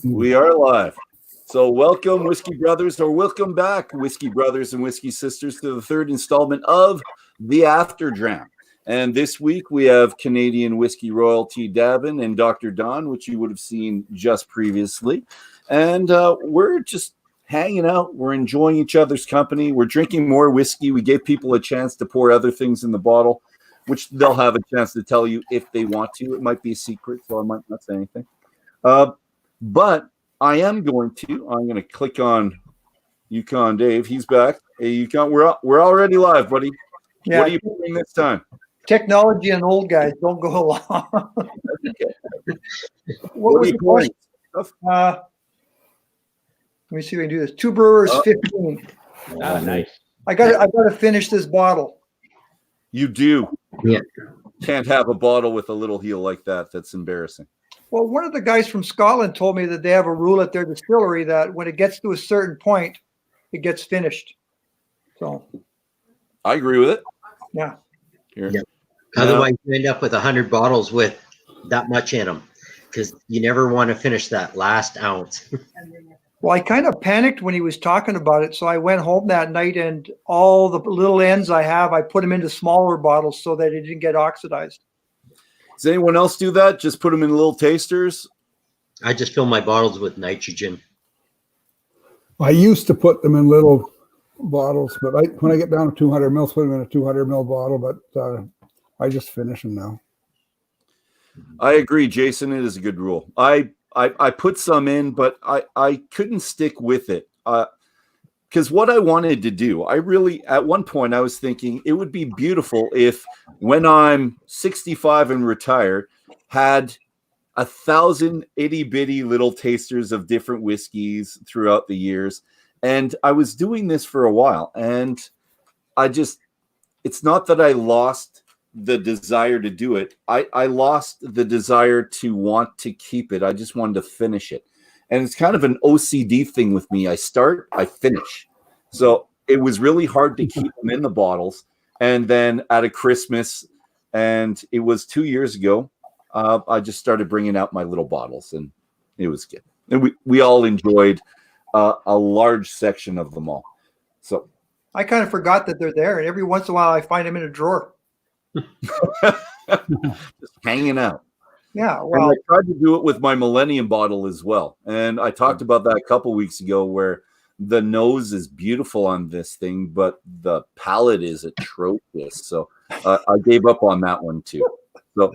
We are live. So welcome, Whiskey Brothers, or welcome back, Whiskey Brothers and Whiskey Sisters, to the third installment of the After Dram. And this week we have Canadian whiskey royalty Davin and Dr. Don, which you would have seen just previously. And we're just hanging out. We're enjoying each other's company. We're drinking more whiskey. We gave people a chance to pour other things in the bottle, which they'll have a chance to tell you if they want to. It might be a secret, so I might not say anything. But I am going to click on Yukon Dave. He's back. Hey, Yukon, we're already live, buddy. Yeah. What are you doing this time? Technology and old guys don't go along. What was the question? Let me see if I can do this. 2 Brewers 15. Oh, nice. I got to finish this bottle. You do. Yeah. Can't have a bottle with a little heel like that. That's embarrassing. Well, one of the guys from Scotland told me that they have a rule at their distillery that when it gets to a certain point, it gets finished. So I agree with it. Yeah. Here. Yeah. Otherwise, you end up with 100 bottles with that much in them because you never want to finish that last ounce. Well, I kind of panicked when he was talking about it. So I went home that night and all the little ends I have, I put them into smaller bottles so that it didn't get oxidized. Does anyone else do that? Just put them in little tasters? I just fill my bottles with nitrogen. I used to put them in little bottles, but when I get down to 200 mils, put them in a 200 mil bottle, but I just finish them now. I agree, Jason. It is a good rule. I put some in, but I couldn't stick with it. Because what I wanted to do, at one point I was thinking it would be beautiful if when I'm 65 and retired, had 1,000 itty bitty little tasters of different whiskeys throughout the years. And I was doing this for a while, and it's not that I lost the desire to do it. I lost the desire to want to keep it. I just wanted to finish it. And it's kind of an OCD thing with me. I start, I finish. So it was really hard to keep them in the bottles. And then at a Christmas, and it was 2 years ago, I just started bringing out my little bottles, and it was good. And we all enjoyed a large section of them all. So I kind of forgot that they're there, and every once in a while I find them in a drawer. Just hanging out. Yeah, well, and I tried to do it with my Millennium bottle as well. And I talked about that a couple weeks ago, where the nose is beautiful on this thing, but the palate is atrocious. So I gave up on that one too. So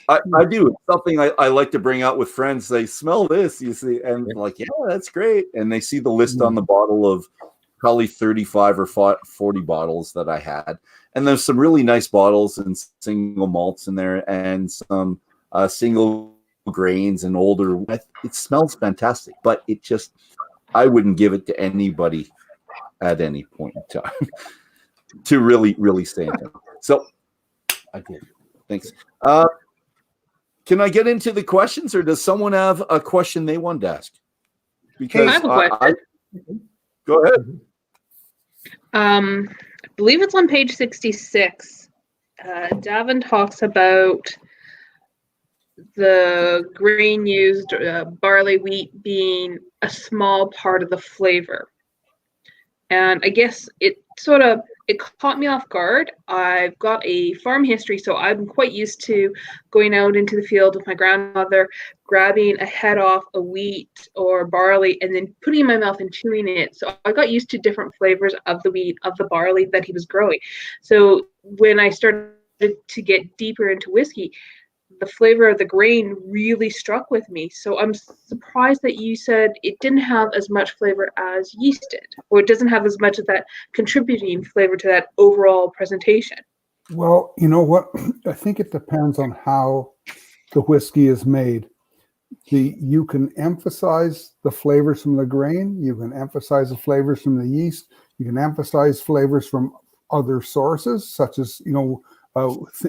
I do. It's something I like to bring out with friends. They smell this, you see, and like, yeah, that's great. And they see the list on the bottle of probably 35 or 40 bottles that I had. And there's some really nice bottles and single malts in there, and some single grains and older. It smells fantastic, but I wouldn't give it to anybody at any point in time to really, really say anything. So I did. Thanks. Can I get into the questions, or does someone have a question they want to ask? Because I have a question. Go ahead. I believe it's on page 66. Davin talks about the grain used, barley, wheat, being a small part of the flavor. And I guess it caught me off guard. I've got a farm history, so I'm quite used to going out into the field with my grandmother, grabbing a head off a wheat or barley, and then putting it in my mouth and chewing it. So I got used to different flavors of the wheat, of the barley that he was growing. So when I started to get deeper into whiskey, the flavor of the grain really struck with me. So I'm surprised that you said it didn't have as much flavor as yeast did, or it doesn't have as much of that contributing flavor to that overall presentation. Well, you know what? I think it depends on how the whiskey is made. You can emphasize the flavors from the grain. You can emphasize the flavors from the yeast. You can emphasize flavors from other sources, such as,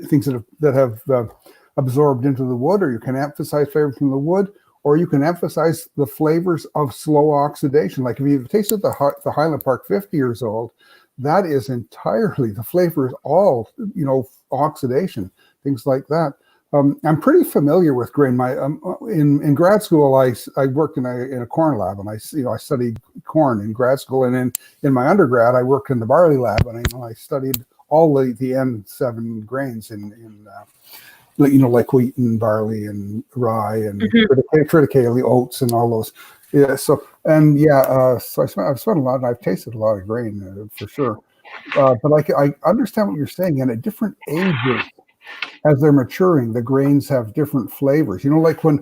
things that have absorbed into the wood, or you can emphasize flavors from the wood, or you can emphasize the flavors of slow oxidation. Like if you've tasted the Highland Park 50 years old, that is entirely, the flavor is all, oxidation, things like that. I'm pretty familiar with grain. My in grad school, I worked in a corn lab, and I studied corn in grad school, and in my undergrad, I worked in the barley lab, and I studied all the N7 grains in like wheat and barley and rye and triticale, oats, and all those. Yeah. So I've spent a lot, and I've tasted a lot of grain for sure. But I understand what you're saying, and at different ages, as they're maturing, the grains have different flavors. Like when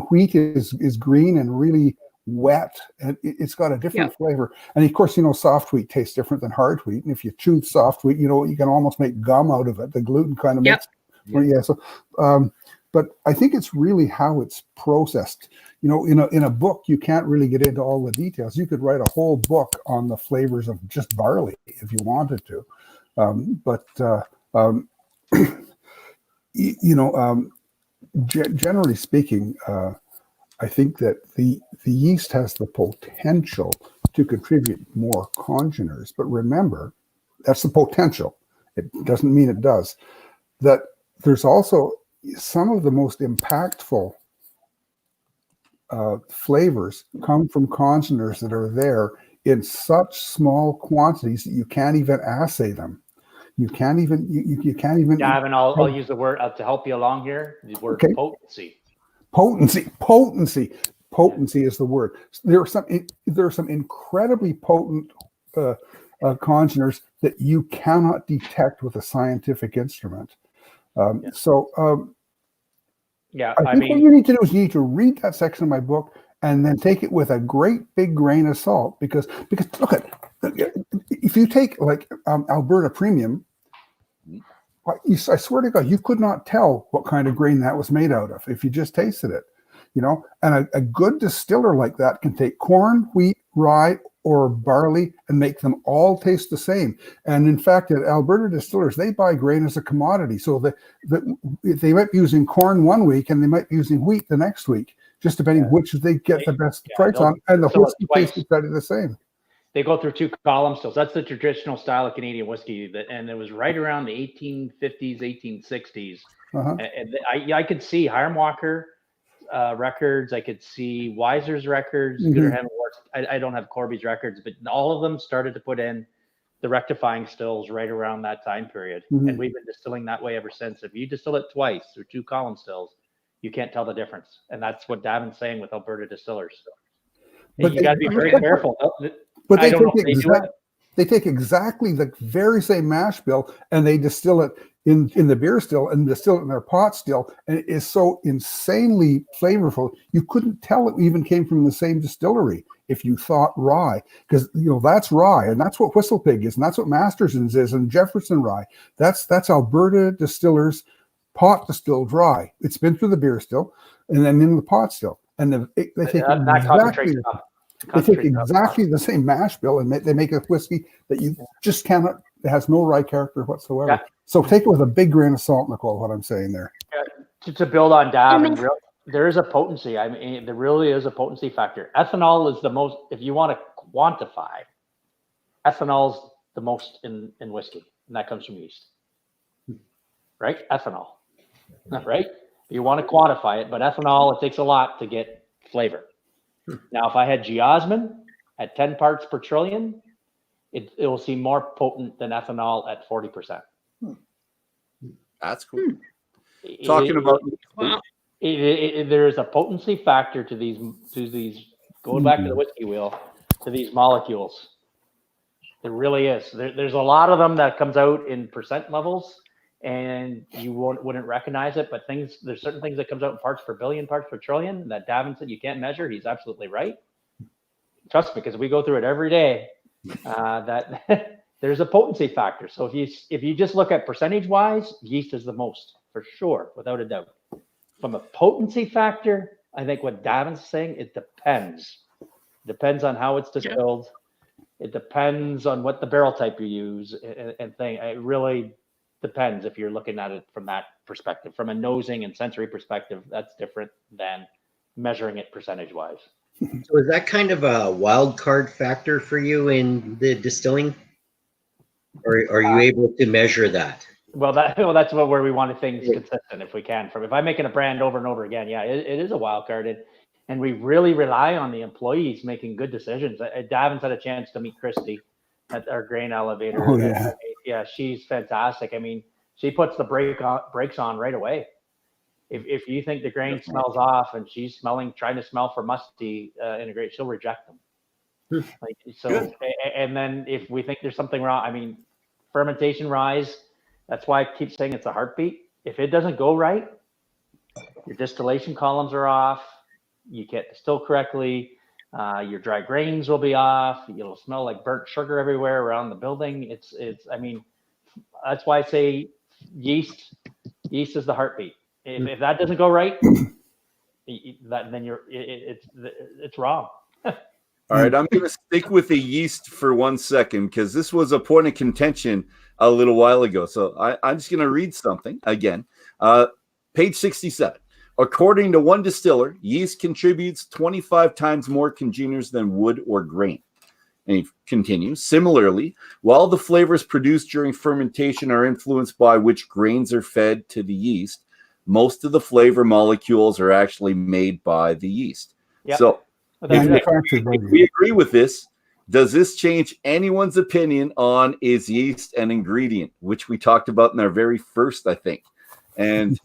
wheat is green and really wet, and it's got a different flavor. And of course, soft wheat tastes different than hard wheat. And if you chew soft wheat, you can almost make gum out of it. The gluten kind of makes. Yeah. So, but I think it's really how it's processed. In a book, you can't really get into all the details. You could write a whole book on the flavors of just barley if you wanted to. Generally speaking, I think that the yeast has the potential to contribute more congeners. But remember, that's the potential. It doesn't mean it does. That there's also some of the most impactful flavors come from congeners that are there in such small quantities that you can't even assay them. You can't even. Davin, I'll use the word to help you along here. The word potency. Potency is the word. There are some incredibly potent congeners that you cannot detect with a scientific instrument. I think what you need to do is you need to read that section of my book and then take it with a great big grain of salt because look at, if you take like Alberta Premium, I swear to God, you could not tell what kind of grain that was made out of if you just tasted it, and a good distiller like that can take corn, wheat, rye, or barley and make them all taste the same. And in fact, at Alberta Distillers, they buy grain as a commodity. So they might be using corn one week and they might be using wheat the next week, just depending which they get the best price on. And the whiskey tastes exactly the same. They go through 2 column stills. That's the traditional style of Canadian whiskey. And it was right around the 1850s, 1860s. And I could see Hiram Walker records. I could see Weiser's records. I don't have Corby's records, but all of them started to put in the rectifying stills right around that time period. And we've been distilling that way ever since. If you distill it twice through 2 column stills, you can't tell the difference. And that's what Davin's saying with Alberta Distillers. But you got to be very careful. But they take exactly the very same mash bill and they distill it in the beer still and distill it in their pot still, and it is so insanely flavorful. You couldn't tell it even came from the same distillery if you thought rye, because that's rye, and that's what Whistle Pig is, and that's what Masterson's is, and Jefferson Rye. That's Alberta Distillers pot distilled rye. It's been through the beer still and then in the pot still, and they take exactly the same mash bill and they make a whiskey that you just cannot. It has no rye character whatsoever. So take it with a big grain of salt, Nicole, what I'm saying there. To build on Davin, there is a potency. I mean, there really is a potency factor. Ethanol is the most, if you want to quantify, ethanol's the most in whiskey, and that comes from yeast. Right? Ethanol. Right? You want to quantify it, but ethanol, it takes a lot to get flavor. Now, if I had geosmin at 10 parts per trillion, it will seem more potent than ethanol at 40%. That's cool. Talking about there is a potency factor to these going back to the whiskey wheel, to these molecules. There really is. There's a lot of them that comes out in percent levels, and you wouldn't recognize it. But there's certain things that comes out in parts per billion, parts per trillion that Davin said you can't measure. He's absolutely right. Trust me, because we go through it every day. That there's a potency factor. So if you just look at percentage wise, yeast is the most for sure, without a doubt. From a potency factor, I think what Davin's saying, it depends. Depends on how it's distilled. It depends on what the barrel type you use and thing. It really depends if you're looking at it from that perspective. From a nosing and sensory perspective, that's different than measuring it percentage wise. So is that kind of a wild card factor for you in the distilling? Or are you able to measure that? Well, that's where we want things consistent if we can. If I'm making a brand over and over again, yeah, it is a wild card, and we really rely on the employees making good decisions. Davin's had a chance to meet Christy at our grain elevator. Oh, yeah. Yeah, she's fantastic. I mean, she puts the brakes on right away. If you think the grain smells off and she's trying to smell for musty in a grain, she'll reject them. And then if we think there's something wrong, I mean, fermentation rise. That's why I keep saying it's a heartbeat. If it doesn't go right, your distillation columns are off. You can't distill correctly. Your dry grains will be off. It'll smell like burnt sugar everywhere around the building. I mean, that's why I say yeast is the heartbeat. If that doesn't go right, then it's wrong. All right, I'm going to stick with the yeast for 1 second because this was a point of contention a little while ago. So I'm just going to read something again. Page 67. According to one distiller, yeast contributes 25 times more congeners than wood or grain. And he continues, similarly, while the flavors produced during fermentation are influenced by which grains are fed to the yeast, most of the flavor molecules are actually made by the yeast. Yep. So if we agree with this, does this change anyone's opinion on is yeast an ingredient, which we talked about in our very first, I think. And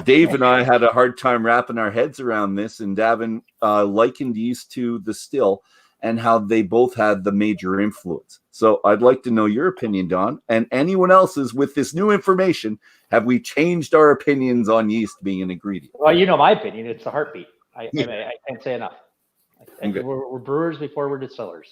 Dave and I had a hard time wrapping our heads around this, and Davin likened yeast to the still and how they both had the major influence. So I'd like to know your opinion, Don, and anyone else's with this new information. Have we changed our opinions on yeast being an ingredient? Well, you know my opinion. It's the heartbeat. I can't say enough. Okay. We're brewers before we're distillers.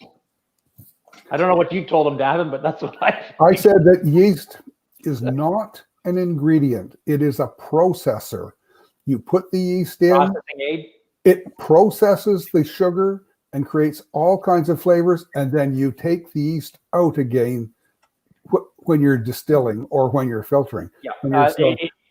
I don't know what you told them, Davin, but that's what I said that yeast is not an ingredient. It is a processor. You put the yeast in, processing aid. It processes the sugar and creates all kinds of flavors, and then you take the yeast out again when you're distilling or when you're filtering. Yeah.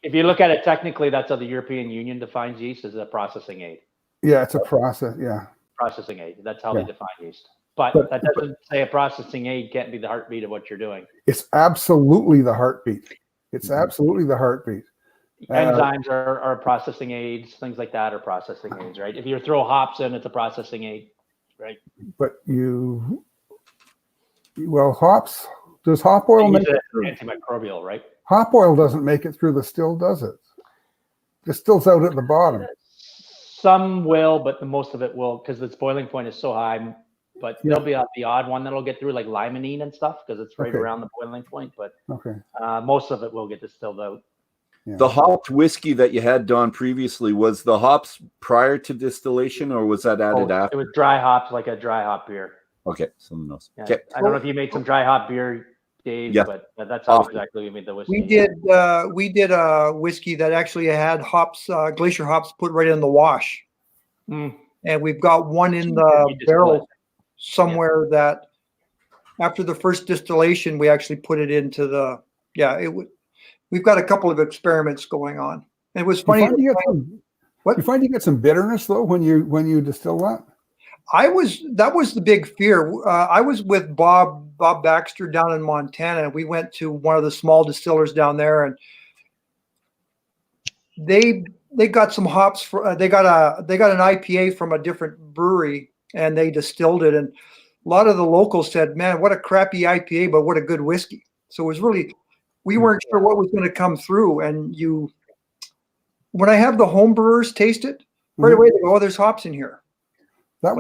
If you look at it technically, that's how the European Union defines yeast, as a processing aid. Yeah, it's a process. Yeah. Processing aid. That's how they define yeast. But that doesn't say a processing aid can't be the heartbeat of what you're doing. It's absolutely the heartbeat. It's absolutely the heartbeat. Enzymes are processing aids. Things like that are processing aids, right? If you throw hops in, it's a processing aid, right? But hops, does hop oil make it through? Antimicrobial, right? Hop oil doesn't make it through the still, does it? The still's out at the bottom. Some will, but most of it will, because its boiling point is so high. But there'll be the odd one that'll get through, like limonene and stuff, because it's right around the boiling point. But most of it will get distilled out. Yeah. The hopped whiskey that you had, Don, previously, was the hops prior to distillation, or was that added after? It was dry hops, like a dry hop beer. Okay, someone else. Yeah. Okay. I don't know if you made some dry hop beer, Dave, but that's how exactly we made the whiskey. We did a whiskey that actually had hops, glacier hops, put right in the wash, and we've got one in the barrel somewhere that after the first distillation, we actually put it into the we've got a couple of experiments going on. It was funny. You find you get some bitterness though when you distill that? That was the big fear. I was with Bob Baxter down in Montana, and we went to one of the small distillers down there, and they got some hops they got an IPA from a different brewery, and they distilled it, and a lot of the locals said, "Man, what a crappy IPA, but what a good whiskey." So it was really, we weren't sure what was going to come through, and when I have the home brewers taste it, right away they go, "Oh, there's hops in here." Which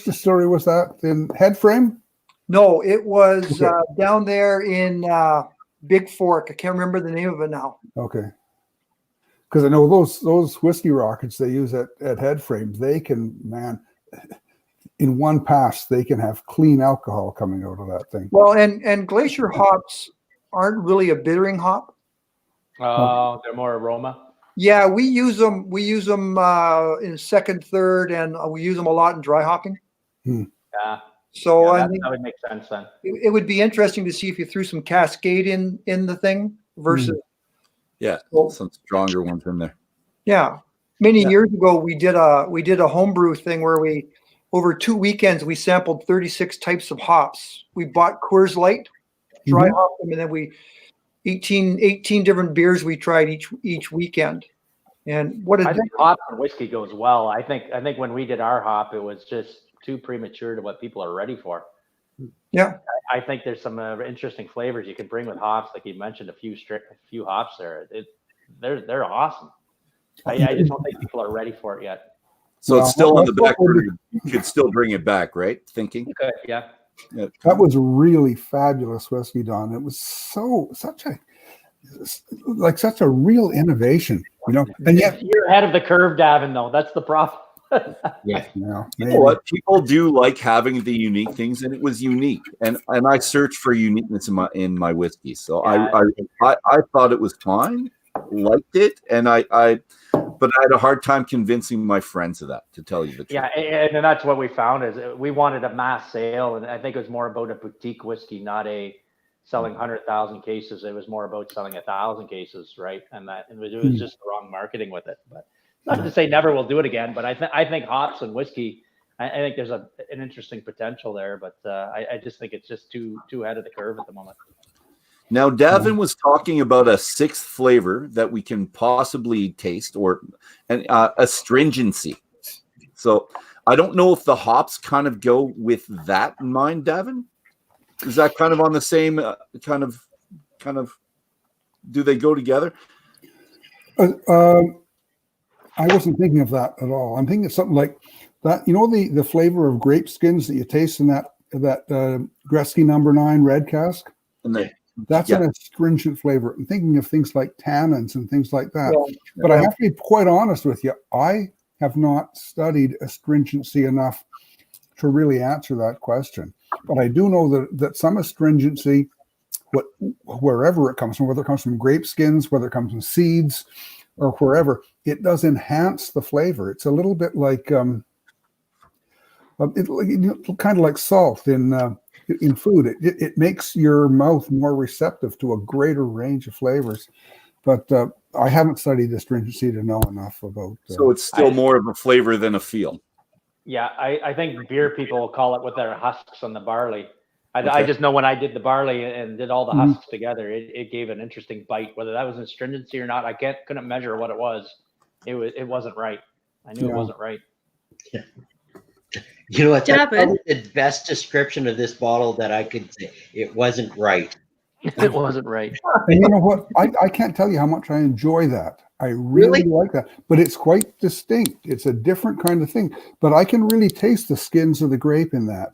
distillery was that? In Headframe? No, it was down there in Big Fork. I can't remember the name of it now. Okay. Because I know those whiskey rockets they use at Headframe, they can, in one pass, they can have clean alcohol coming out of that thing. Well, and glacier hops aren't really a bittering hop. They're more aroma. Yeah, we use them in second, third, and we use them a lot in dry hopping. Yeah. So that would make sense then. It would be interesting to see if you threw some Cascade in the thing versus. Some stronger ones in there. Yeah, many years ago we did a homebrew thing where we over 2 weekends, we sampled 36 types of hops. We bought Coors Light, dry hop them, and then we 18 different beers we tried each weekend. And I think hops and whiskey goes well. I think when we did our hop, it was just too premature to what people are ready for. Yeah, I think there's some interesting flavors you can bring with hops, like you mentioned, a few hops there. They're awesome. I just don't think people are ready for it yet. So it's still on the back burner. You could still bring it back, right? Thinking. You could, yeah. That was really fabulous whiskey, Don. It was such a real innovation, you know. And yet you're ahead of the curve, Davin. Though that's the problem. Yeah. You know what? People do like having the unique things, and it was unique. And I search for uniqueness in my whiskey. So I thought it was fine, liked it, but I had a hard time convincing my friends of that, to tell you the truth. Yeah, and that's what we found is we wanted a mass sale, and I think it was more about a boutique whiskey, not a selling 100,000 cases. It was more about selling 1,000 cases, right? And it was just the wrong marketing with it. But not to say never will do it again, but I think hops and whiskey, I think there's an interesting potential there, but I just think it's just too ahead of the curve at the moment. Now, Davin was talking about a sixth flavor that we can possibly taste, or astringency. So I don't know if the hops kind of go with that in mind, Davin. Is that kind of on the same kind of? Do they go together? I wasn't thinking of that at all. I'm thinking of something like that. You know, the flavor of grape skins that you taste in that Gretzky No. 9 red cask. That's an astringent flavor. I'm thinking of things like tannins and things like that. But I have to be quite honest with you. I have not studied astringency enough to really answer that question. But I do know that some astringency, wherever it comes from, whether it comes from grape skins, whether it comes from seeds, or wherever, it does enhance the flavor. It's a little bit like kind of like salt in food. It makes your mouth more receptive to a greater range of flavors. But I haven't studied astringency to know enough about. So it's still more of a flavor than a feel. Yeah, I think beer people call it with their husks on the barley. I just know when I did the barley and did all the husks together, it gave an interesting bite. Whether that was astringency or not, I couldn't measure what it was. It wasn't right. I knew it wasn't right. Yeah. You know what? That's probably the best description of this bottle that I could say. It wasn't right. It wasn't right. And you know what? I can't tell you how much I enjoy that. I really like that. But it's quite distinct. It's a different kind of thing. But I can really taste the skins of the grape in that.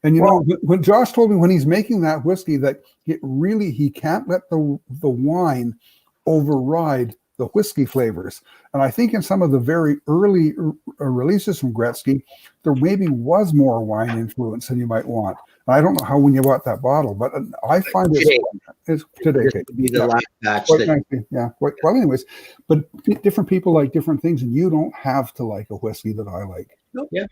And you know, when Josh told me when he's making that whiskey that he can't let the wine override the whiskey flavors. And I think in some of the very early releases from Gretzky, there maybe was more wine influence than you might want. I don't know how when you bought that bottle, but I find it's today. This would be the last batch. Well, anyways, but different people like different things, and you don't have to like a whiskey that I like. Yeah.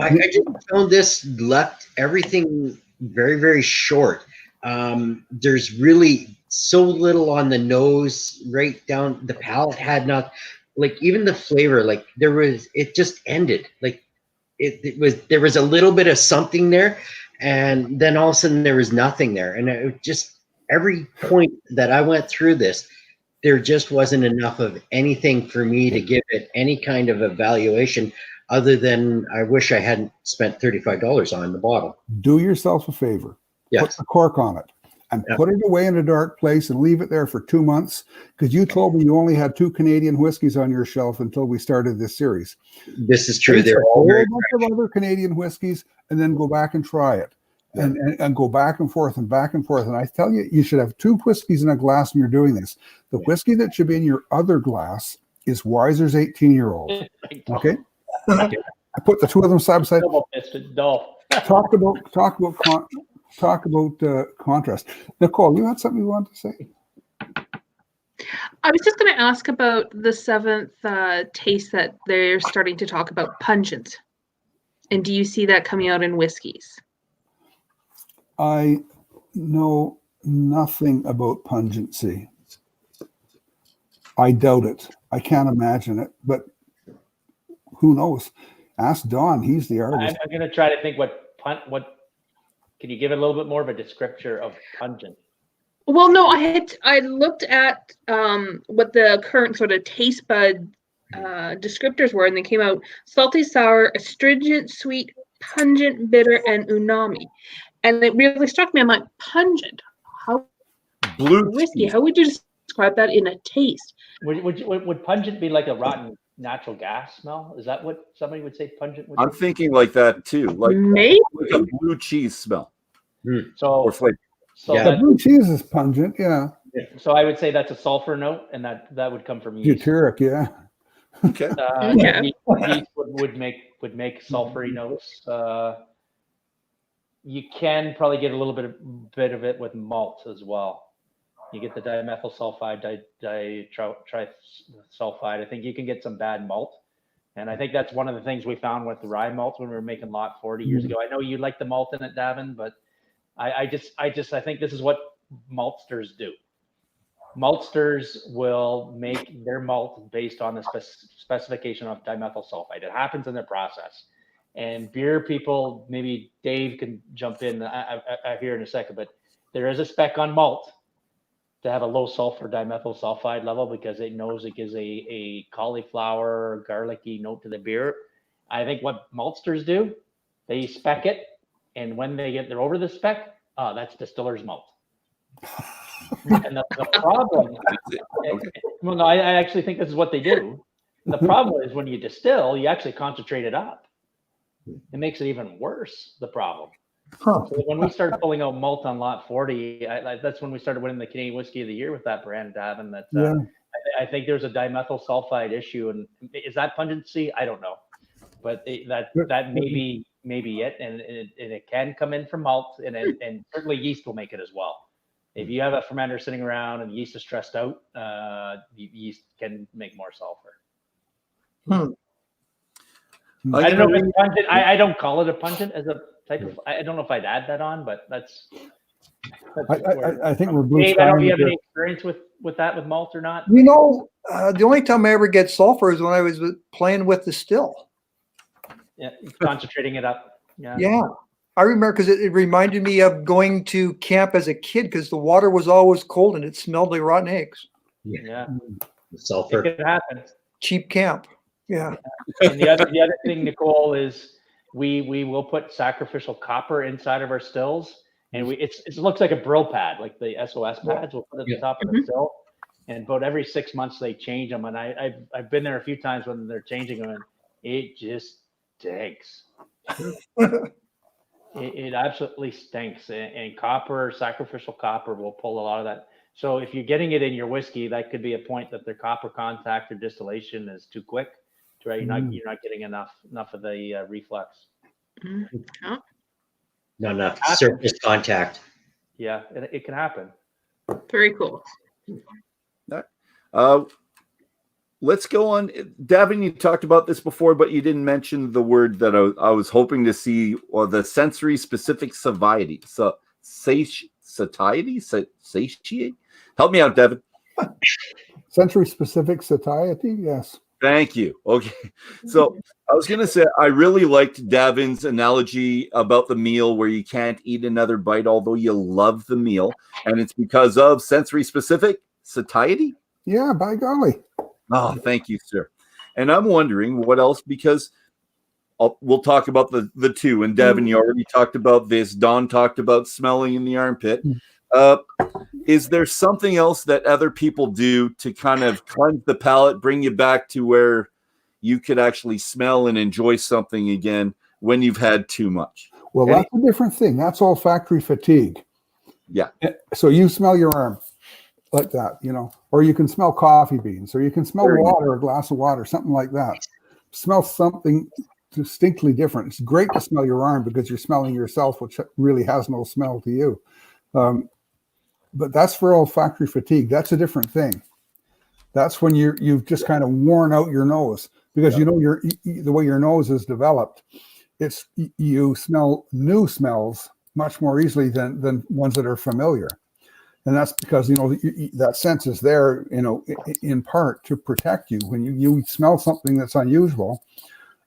I just found this left everything very, very short. There's really so little on the nose, right down the palate had not, like even the flavor, like it just ended. Like there was a little bit of something there, and then all of a sudden there was nothing there. And it just, every point that I went through this, there just wasn't enough of anything for me to give it any kind of evaluation other than I wish I hadn't spent $35 on the bottle. Do yourself a favor. Yes. Put the cork on it and put it away in a dark place and leave it there for 2 months, because you told me you only had 2 Canadian whiskeys on your shelf until we started this series. This is true. There are a whole bunch of other Canadian whiskeys, and then go back and try it. And go back and forth and back and forth. And I tell you, you should have 2 whiskeys in a glass when you're doing this. The whiskey that should be in your other glass is Weiser's 18-year-old. Okay? I put the 2 of them side by side. Talk about contrast. Nicole, you had something you wanted to say? I was just going to ask about the 7th taste that they're starting to talk about, pungent. And do you see that coming out in whiskeys? I know nothing about pungency. I doubt it. I can't imagine it, but who knows? Ask Don. He's the artist. I'm going to try to think what can you give a little bit more of a descriptor of pungent? Well, no, I looked at what the current sort of taste bud descriptors were, and they came out salty, sour, astringent, sweet, pungent, bitter, and umami. And it really struck me. I'm like, pungent. How blue whiskey? cheese. How would you describe that in a taste? Would pungent be like a rotten natural gas smell? Is that what somebody would say pungent would be? I'm thinking like that too, like Maybe a blue cheese smell. So, or flavor. So Yeah. The blue cheese is pungent, yeah. So I would say that's a sulfur note, and that would come from yeast. Butyric, yeah. Okay. Yeah. Yeast would make sulfury notes. You can probably get a little bit of it with malt as well. You get the dimethyl sulfide, trisulfide. I think you can get some bad malt. And I think that's one of the things we found with the rye malt when we were making lot 40 years ago. I know you like the malt in it, Davin, but I think this is what maltsters do. Maltsters will make their malt based on the specification of dimethyl sulfide. It happens in their process. And beer people, maybe Dave can jump in here in a second, but there is a spec on malt to have a low sulfur dimethyl sulfide level because it knows it gives a cauliflower, garlicky note to the beer. I think what maltsters do, they spec it, and when they're over the spec, that's distiller's malt. And the problem, well, no, I actually think this is what they do. The problem is when you distill, you actually concentrate it up. It makes it even worse, the problem. So when we started pulling out malt on lot 40, that's when we started winning the Canadian Whiskey of the Year with that brand, Davin. I think there's a dimethyl sulfide issue. And is that pungency? I don't know. But that may be it. And it can come in from malt, and certainly yeast will make it as well. If you have a fermenter sitting around and the yeast is stressed out, yeast can make more sulfur. I don't know if it's pungent. I don't call it a pungent as a type of. I don't know if I'd add that on, but that's I think we're blue. Dave, I don't know if you have any experience with that with malt or not. You know, the only time I ever get sulfur is when I was playing with the still. Yeah, concentrating it up. Yeah. Yeah. I remember because it reminded me of going to camp as a kid because the water was always cold and it smelled like rotten eggs. Yeah. Sulfur. It could happen. Cheap camp. Yeah. And the other thing, Nicole, is we will put sacrificial copper inside of our stills, and it looks like a brill pad, like the SOS pads. We'll put it at the top of the still, and about every 6 months they change them. And I've been there a few times when they're changing them, and it just stinks. It absolutely stinks, and sacrificial copper will pull a lot of that. So if you're getting it in your whiskey, that could be a point that their copper contact or distillation is too quick. Right, you're not getting enough of the reflux. Yeah. Not enough surface contact. Yeah, it can happen. Very cool. Let's go on. Davin, you talked about this before, but you didn't mention the word that I was hoping to see, or the sensory specific satiety. So satiety? Satiate? Help me out, Davin. Sensory specific satiety, yes. Thank you. Okay. So I was going to say, I really liked Davin's analogy about the meal where you can't eat another bite, although you love the meal. And it's because of sensory specific satiety. Yeah, by golly. Oh, thank you, sir. And I'm wondering what else, because we'll talk about the two. And Davin, you already talked about this. Don talked about smelling in the armpit. Is there something else that other people do to kind of cleanse the palate, bring you back to where you could actually smell and enjoy something again when you've had too much? Well, that's a different thing. That's olfactory fatigue. Yeah. So you smell your arm like that, or you can smell coffee beans, or you can smell water, a glass of water, something like that. Smell something distinctly different. It's great to smell your arm because you're smelling yourself, which really has no smell to you. But that's for olfactory fatigue. That's a different thing. That's when you've just kind of worn out your nose because the way your nose is developed, you smell new smells much more easily than ones that are familiar, and that's because that sense is there in part to protect you when you smell something that's unusual.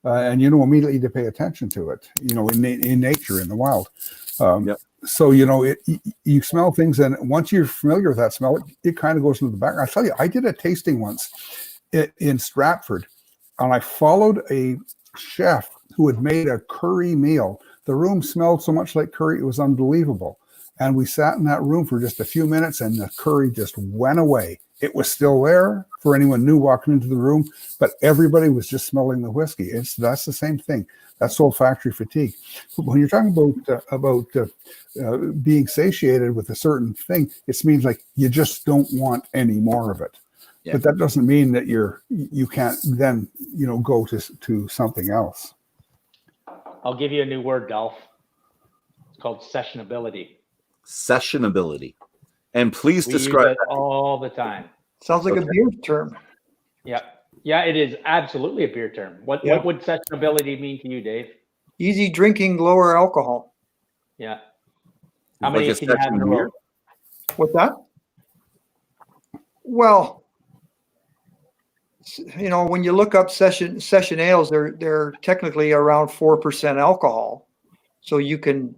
and you know immediately to pay attention to it. You know, in nature, in the wild. So you know, you smell things, and once you're familiar with that smell, it kind of goes into the background. I tell you, I did a tasting once in Stratford, and I followed a chef who had made a curry meal. The room smelled so much like curry, it was unbelievable. And we sat in that room for just a few minutes, and the curry just went away. It was still there for anyone new walking into the room, but everybody was just smelling the whiskey. That's the same thing. That's olfactory fatigue. When you're talking about being satiated with a certain thing, it means like you just don't want any more of it. Yeah. But that doesn't mean that you can't then go to something else. I'll give you a new word, Dolph. It's called sessionability. Sessionability. And please describe use it all the time. Sounds like a beer term. Yeah. Yeah, it is absolutely a beer term. What would sessionability mean to you, Dave? Easy drinking, lower alcohol. Yeah. How many can you have in a row? What's that? Well, when you look up session ales, they're technically around 4% alcohol. So you can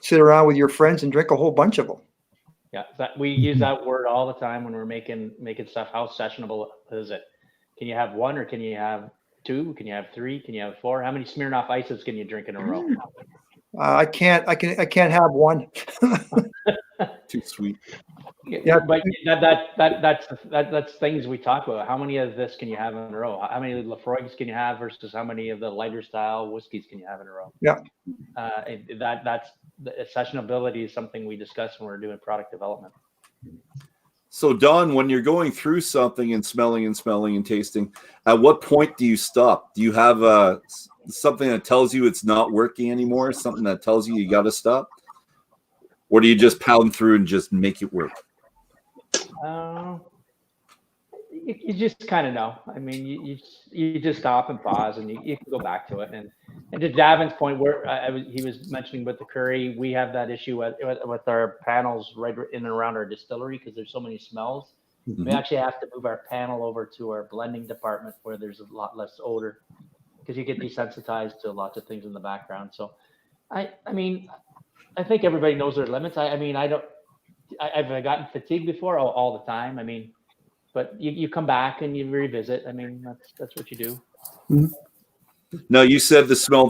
sit around with your friends and drink a whole bunch of them. Yeah, we use that word all the time when we're making stuff. How sessionable is it? Can you have one, or can you have two? Can you have three? Can you have four? How many Smirnoff Ices can you drink in a row? I can't have one. Too sweet. Yeah, but that's things we talk about. How many of this can you have in a row? How many Lafroigs can you have versus how many of the lighter style whiskeys can you have in a row? Yeah. That's the sessionability is something we discuss when we're doing product development. So Don, when you're going through something and smelling and tasting, at what point do you stop? Do you have something that tells you it's not working anymore? Something that tells you got to stop? Or do you just pound through and just make it work? You just kind of know. I mean, you just stop and pause, and you can go back to it. And to Davin's point, where he was mentioning with the curry, we have that issue with our panels right in and around our distillery because there's so many smells. Mm-hmm. We actually have to move our panel over to our blending department where there's a lot less odor because you get desensitized to lots of things in the background. So, I mean, I think everybody knows their limits. I've gotten fatigued before all the time. I mean, but you come back and you revisit. I mean, that's what you do. Mm-hmm. Now, you said the smell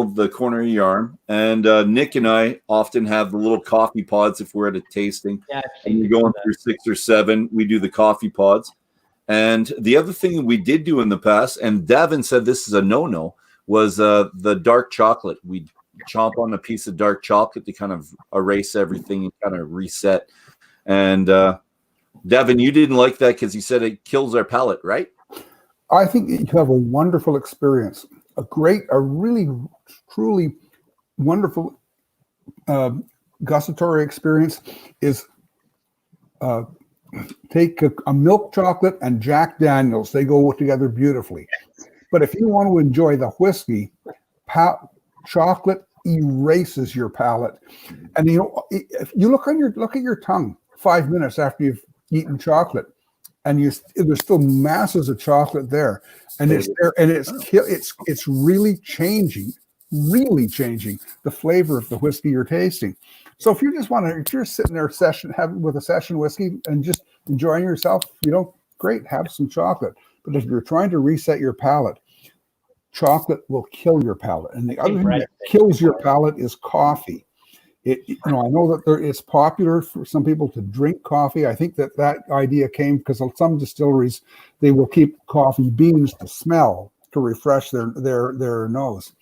of the corner of your arm, and Nick and I often have the little coffee pods if we're at a tasting. Yeah, and you're going through 6 or 7. We do the coffee pods. And the other thing we did do in the past, and Davin said this is a no-no, was the dark chocolate. We chomp on a piece of dark chocolate to kind of erase everything and kind of reset. And Davin, you didn't like that because you said it kills our palate, right? I think you have a wonderful experience, a really, truly wonderful gustatory experience is take a milk chocolate and Jack Daniels. They go together beautifully. But if you want to enjoy the whiskey, chocolate erases your palate. And if you look at your tongue 5 minutes after you've eaten chocolate, and there's still masses of chocolate there, and it's there, and it's really changing the flavor of the whiskey you're tasting. So if you're sitting there with a session whiskey and just enjoying yourself, great, have some chocolate. But if you're trying to reset your palate, chocolate will kill your palate. And the other thing that kills your palate is coffee. I know that it's popular for some people to drink coffee. I think that idea came because some distilleries, they will keep coffee beans to smell to refresh their nose.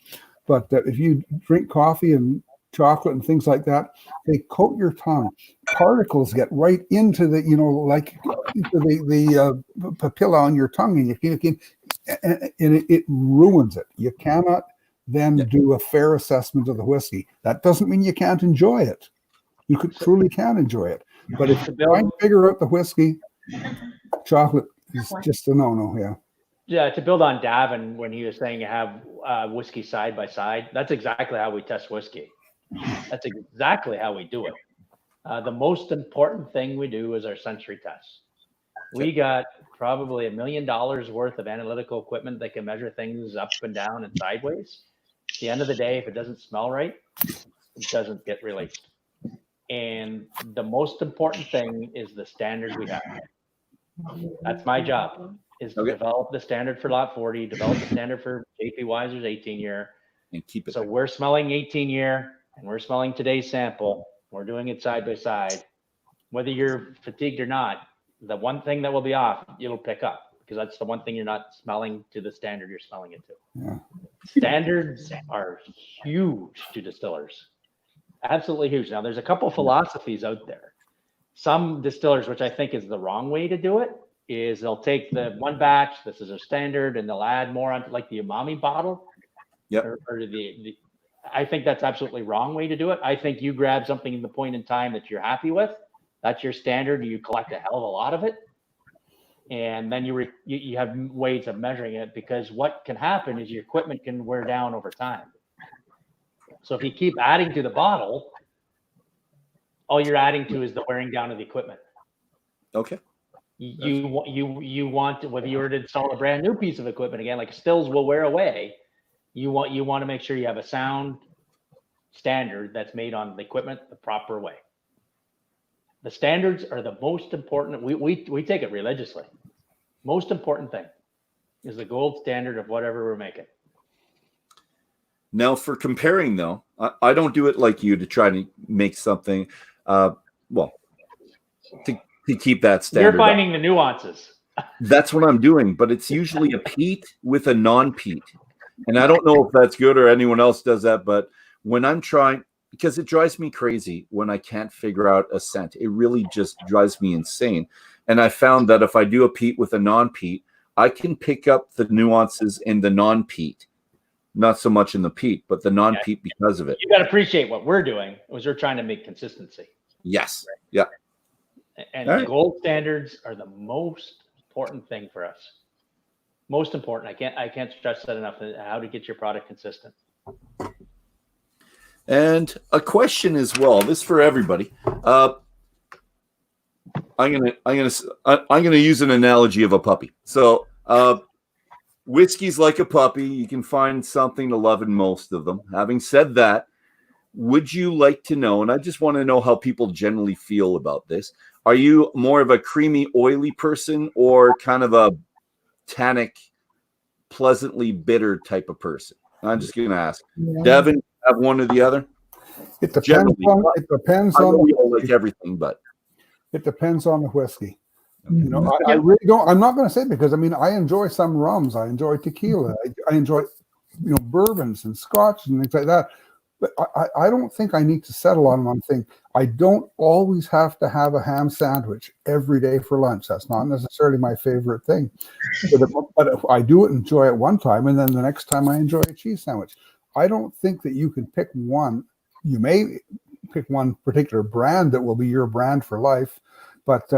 But if you drink coffee and chocolate and things like that, they coat your tongue. Particles get right into the papilla on your tongue, and it ruins it. You cannot then do a fair assessment of the whiskey. That doesn't mean you can't enjoy it. You truly can enjoy it. But if you're trying to figure out the whiskey, chocolate is just a no-no. Yeah. Yeah. To build on Davin, when he was saying you have whiskey side by side, that's exactly how we test whiskey. That's exactly how we do it. The most important thing we do is our sensory test. We got probably $1 million worth of analytical equipment that can measure things up and down and sideways. At the end of the day, if it doesn't smell right, it doesn't get released. And the most important thing is the standard we have. That's my job, is to develop the standard for Lot 40, develop the standard for JP Weiser's 18-year. And keep it. So we're smelling 18-year, and we're smelling today's sample. We're doing it side by side. Whether you're fatigued or not, the one thing that will be off, it'll pick up, because that's the one thing you're not smelling to the standard you're smelling it to. Yeah. Standards are huge to distillers. Absolutely huge. Now, there's a couple of philosophies out there. Some distillers, which I think is the wrong way to do it, is they'll take the one batch, this is a standard, and they'll add more onto like the umami bottle. Yep. Or I think that's absolutely wrong way to do it. I think you grab something in the point in time that you're happy with. That's your standard. You collect a hell of a lot of it. And then you have ways of measuring it, because what can happen is your equipment can wear down over time. So if you keep adding to the bottle, all you're adding to is the wearing down of the equipment. Okay. You want to, whether you were to install a brand new piece of equipment again, like stills will wear away. You want to make sure you have a sound standard that's made on the equipment the proper way. The standards are the most important. We take it religiously. Most important thing is the gold standard of whatever we're making. Now, for comparing, though, I don't do it like you to try to make something, to keep that standard. You're finding the nuances. That's what I'm doing, but it's usually a peat with a non-peat. And I don't know if that's good or anyone else does that, but when I'm trying, because it drives me crazy when I can't figure out a scent. It really just drives me insane. And I found that if I do a peat with a non-peat, I can pick up the nuances in the non-peat. Not so much in the peat, but the non-peat because of it. You got to appreciate what we're doing, is we're trying to make consistency. Yes. Yeah. And the gold standards are the most important thing for us. Most important. I can't stress that enough. How to get your product consistent. And a question as well. This for everybody. I'm gonna use an analogy of a puppy. So whiskey's like a puppy. You can find something to love in most of them. Having said that, would you like to know, and I just want to know how people generally feel about this. Are you more of a creamy, oily person, or kind of a tannic, pleasantly bitter type of person? I'm just going to ask. Yeah. Davin, have one or the other? It depends on like everything, but it depends on the whiskey. You know, I really don't. I'm not going to say, because I mean, I enjoy some rums. I enjoy tequila. I enjoy, bourbons and Scotch and things like that. But I don't think I need to settle on one thing. I don't always have to have a ham sandwich every day for lunch. That's not necessarily my favorite thing. But I do enjoy it one time, and then the next time I enjoy a cheese sandwich. I don't think that you can pick one. You may pick one particular brand that will be your brand for life, but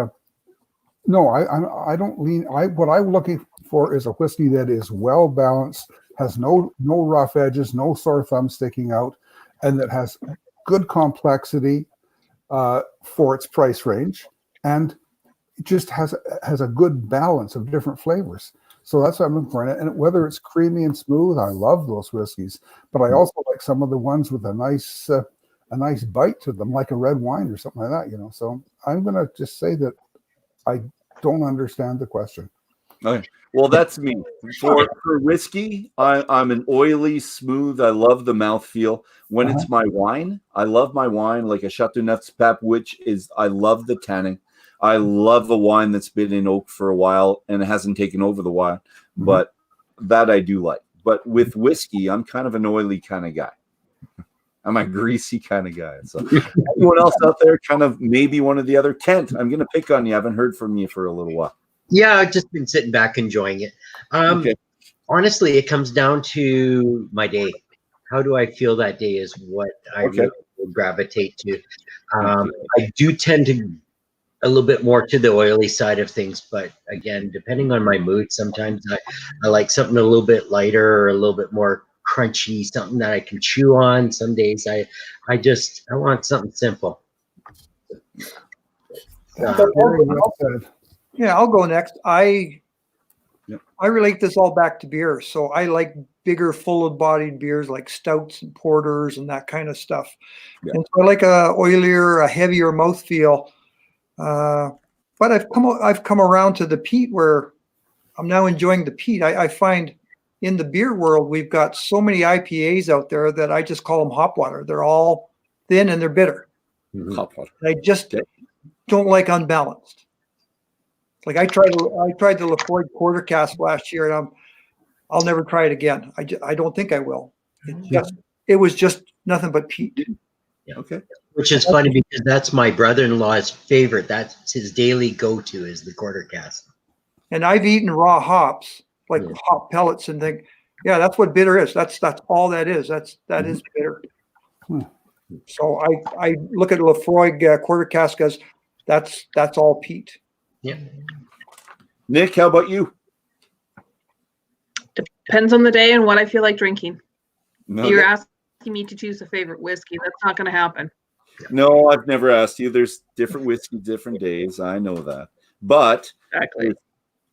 no, I don't lean. What I'm looking for is a whiskey that is well balanced, has no rough edges, no sore thumbs sticking out, and that has good complexity for its price range, and it just has a good balance of different flavors. So that's what I'm looking for. And whether it's creamy and smooth, I love those whiskeys. But I also like some of the ones with a nice bite to them, like a red wine or something like that. So I'm going to just say that I don't understand the question. Okay. Well, that's me. For whiskey, I'm an oily, smooth. I love the mouthfeel. When it's my wine, I love my wine like a Chateauneuf-du-Pape, which is, I love the tannin. I love a wine that's been in oak for a while and it hasn't taken over the wine, but that I do like. But with whiskey, I'm kind of an oily kind of guy. I'm a greasy kind of guy. So anyone else out there, kind of maybe one of the other? Kent, I'm going to pick on you. I haven't heard from you for a little while. Yeah, I've just been sitting back enjoying it. Honestly, it comes down to my day. How do I feel that day is what I really gravitate to. I do tend to a little bit more to the oily side of things, but again, depending on my mood, sometimes I like something a little bit lighter or a little bit more crunchy, something that I can chew on. Some days I want something simple. Very well said. Yeah, I'll go next. I Yep. I relate this all back to beer. So I like bigger, full-bodied beers like stouts and porters and that kind of stuff. Yeah. And so I like a oilier, a heavier mouthfeel. But I've come around to the peat where I'm now enjoying the peat. I find in the beer world we've got so many IPAs out there that I just call them hop water. They're all thin and they're bitter. Hop water. And I just don't like unbalanced. Like I tried the Lafroig quarter cask last year, and I'll never try it again. I don't think I will. It was just nothing but peat. Yeah. Okay. Which is funny because that's my brother-in-law's favorite. That's his daily go-to is the quarter cask. And I've eaten raw hops, like hop pellets, and think, yeah, that's what bitter is. That's all that is. That is bitter. So I look at Lafroig quarter cask as that's all peat. Yeah. Nick, how about you? Depends on the day and what I feel like drinking. No, You're asking me to choose a favorite whiskey. That's not going to happen. no, I've never asked you. There's different whiskey, different days. I know that. But Exactly.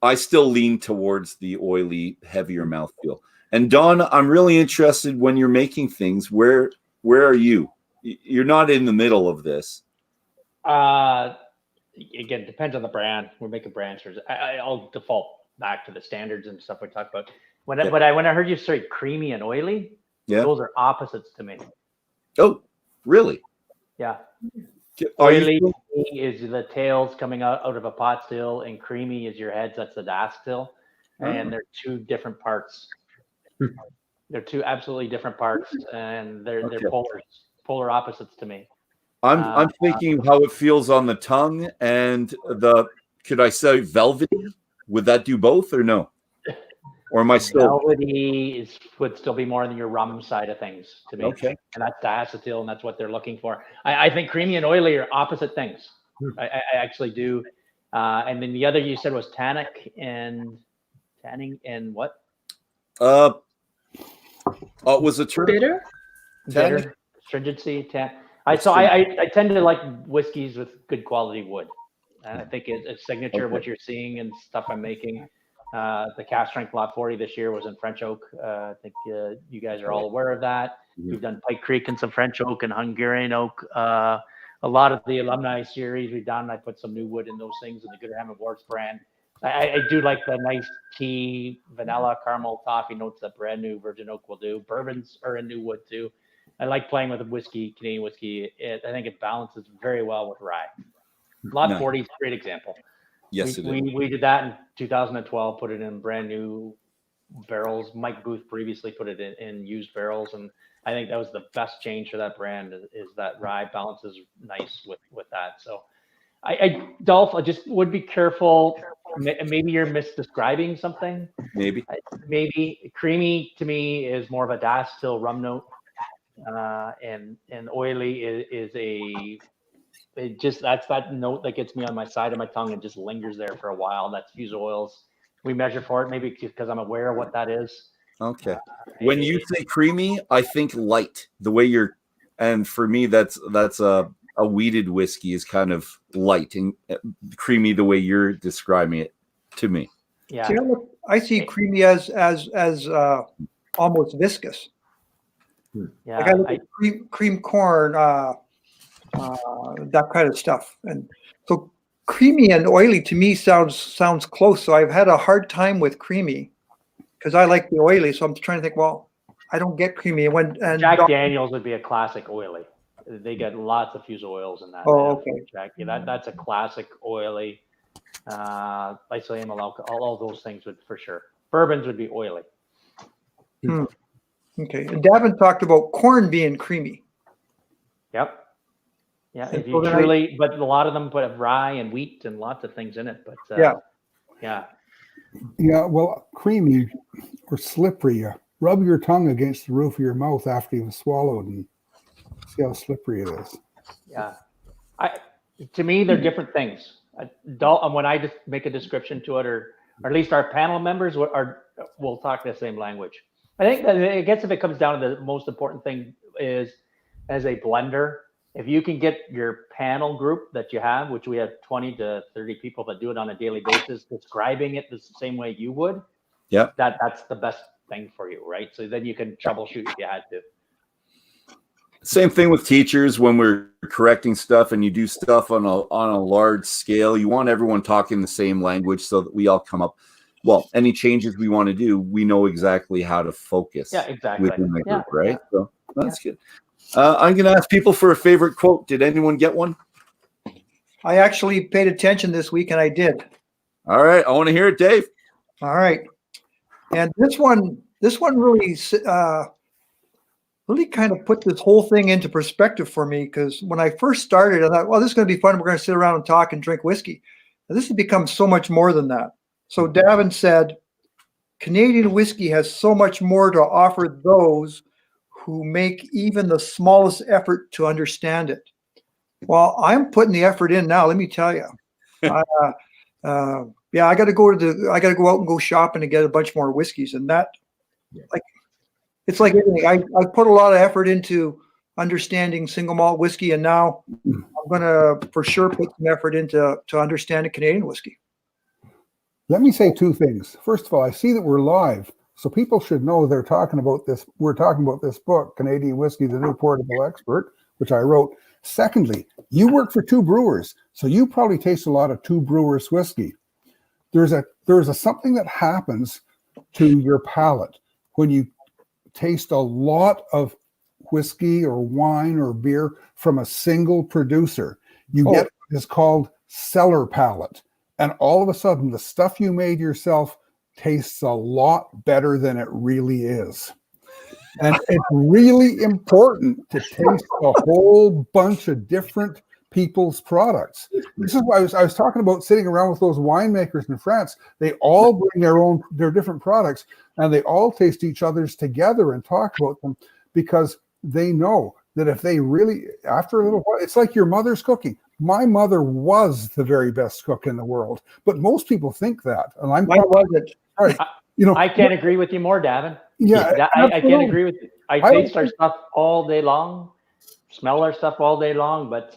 I still lean towards the oily, heavier mouthfeel. And Don, I'm really interested when you're making things. Where are you? You're not in the middle of this. Again, depends on the brand. We're making brand search. I'll default back to the standards and stuff we talked about. When I heard you say creamy and oily, those are opposites to me. Oh, really? Yeah. Are Oily you? is the tails coming out of a pot still, and creamy is your heads. That's the dask still, and they're two different parts. They're two absolutely different parts, and they're polar opposites to me. I'm thinking how it feels on the tongue and could I say velvety? Would that do both or no? Or am I still velvety would still be more on your rum side of things to me. Okay. And that's diacetyl, and that's what they're looking for. I think creamy and oily are opposite things. I actually do. And then the other you said was tanning and what? Was it bitter? Bitter, stringency, I tend to like whiskeys with good quality wood. And I think it's a signature of what you're seeing and stuff I'm making. The cast strength Lot 40 this year was in French oak. I think you guys are all aware of that. We've done Pike Creek and some French oak and Hungarian oak. A lot of the alumni series we've done, I put some new wood in those things in the Gooderham Awards brand. I do like the nice tea, vanilla, caramel, toffee notes that brand new virgin oak will do. Bourbons are in new wood too. I like playing with whiskey, Canadian whiskey. I think it balances very well with rye. Lot 40 is a great example. Yes, we did that in 2012, put it in brand new barrels. Mike Booth previously put it in used barrels, and I think that was the best change for that brand is that rye balances nice with that. So Dolph, I just would be careful. Maybe you're misdescribing something. Maybe creamy to me is more of a diacetyl rum note, and oily is that's that note that gets me on my side of my tongue and just lingers there for a while. That's fusel oils. We measure for it, maybe because I'm aware of what that is. Okay. When you say creamy, I think light. The way and for me, that's a wheated whiskey is kind of light and creamy the way you're describing it to me. Yeah. See, I see creamy as almost viscous. Yeah. Like I look at cream corn, that kind of stuff. And so creamy and oily to me sounds close. So I've had a hard time with creamy because I like the oily. So I'm trying to think, well, I don't get creamy. And Jack Daniels would be a classic oily. They get lots of fusel oils in that. Oh, okay. That's a classic oily. Lysozymal alcohol, all those things would for sure. Bourbons would be oily. Okay. And Davin talked about corn being creamy. Yep. Yeah, if you truly, but a lot of them put rye and wheat and lots of things in it. But yeah. Well, creamy or slippery. Rub your tongue against the roof of your mouth after you've swallowed and see how slippery it is. Yeah, to me, they're different things. When I just make a description to it, or at least our panel members will talk the same language. I think that I guess if it comes down to the most important thing is as a blender. if you can get your panel group that you have, which we have 20 to 30 people that do it on a daily basis, describing it the same way you would, that's the best thing for you, right? So then you can troubleshoot if you had to. Same thing with teachers when we're correcting stuff and you do stuff on a large scale. You want everyone talking the same language so that we all come up. Well, any changes we want to do, we know exactly how to focus within the group, right? So that's good. I'm going to ask people for a favorite quote. Did anyone get one? I actually paid attention this week, and I did. All right, I want to hear it, Dave. All right, and this one really really kind of put this whole thing into perspective for me, because when I first started, I thought, well, this is going to be fun. We're going to sit around and talk and drink whiskey. And this has become so much more than that. So Davin said, Canadian whiskey has so much more to offer those who make even the smallest effort to understand it. Well, I'm putting the effort in now. Let me tell you. I got to go out and go shopping and get a bunch more whiskeys, and that, it's like everything. I put a lot of effort into understanding single malt whiskey, and now I'm going to for sure put some effort into understanding Canadian whiskey. Let me say two things. First of all, I see that we're live, so people should know they're talking about this. We're talking about this book, Canadian Whiskey, the New Portable Expert, which I wrote. Secondly, you work for two brewers, so you probably taste a lot of two brewers whiskey. There's a something that happens to your palate when you taste a lot of whiskey or wine or beer from a single producer. You get what is called cellar palate. And all of a sudden, the stuff you made yourself tastes a lot better than it really is. And it's really important to taste a whole bunch of different people's products. This is why I was talking about sitting around with those winemakers in France. They all bring their different products, and they all taste each other's together and talk about them, because they know that if they really, after a little while, it's like your mother's cooking. My mother was the very best cook in the world, but most people think that. And Why was it? Right. I can't agree with you more, Davin. Yeah, I can't agree with you. I taste our stuff all day long, smell our stuff all day long, but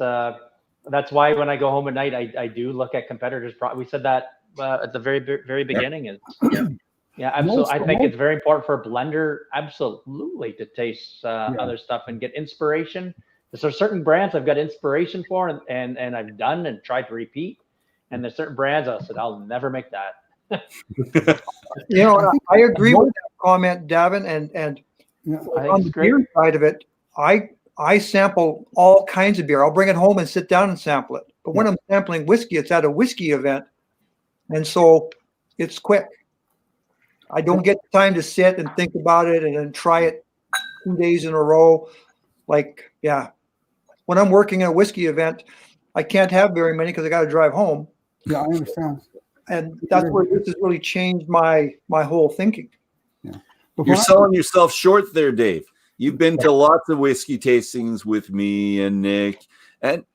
that's why when I go home at night, I do look at competitors. We said that at the very beginning. Yeah, absolutely. I think it's very important for a blender, absolutely, to taste other stuff and get inspiration. There's certain brands I've got inspiration for, and I've done and tried to repeat. And there's certain brands I said I'll never make that. I agree with that comment, Davin, and on the beer side of it, I sample all kinds of beer. I'll bring it home and sit down and sample it. But when I'm sampling whiskey, it's at a whiskey event, and so it's quick. I don't get time to sit and think about it and then try it 2 days in a row. When I'm working at a whiskey event, I can't have very many because I got to drive home. Yeah, I understand. And that's where this has really changed my whole thinking. Yeah. You're selling yourself short there, Dave. You've been to lots of whiskey tastings with me and Nick, and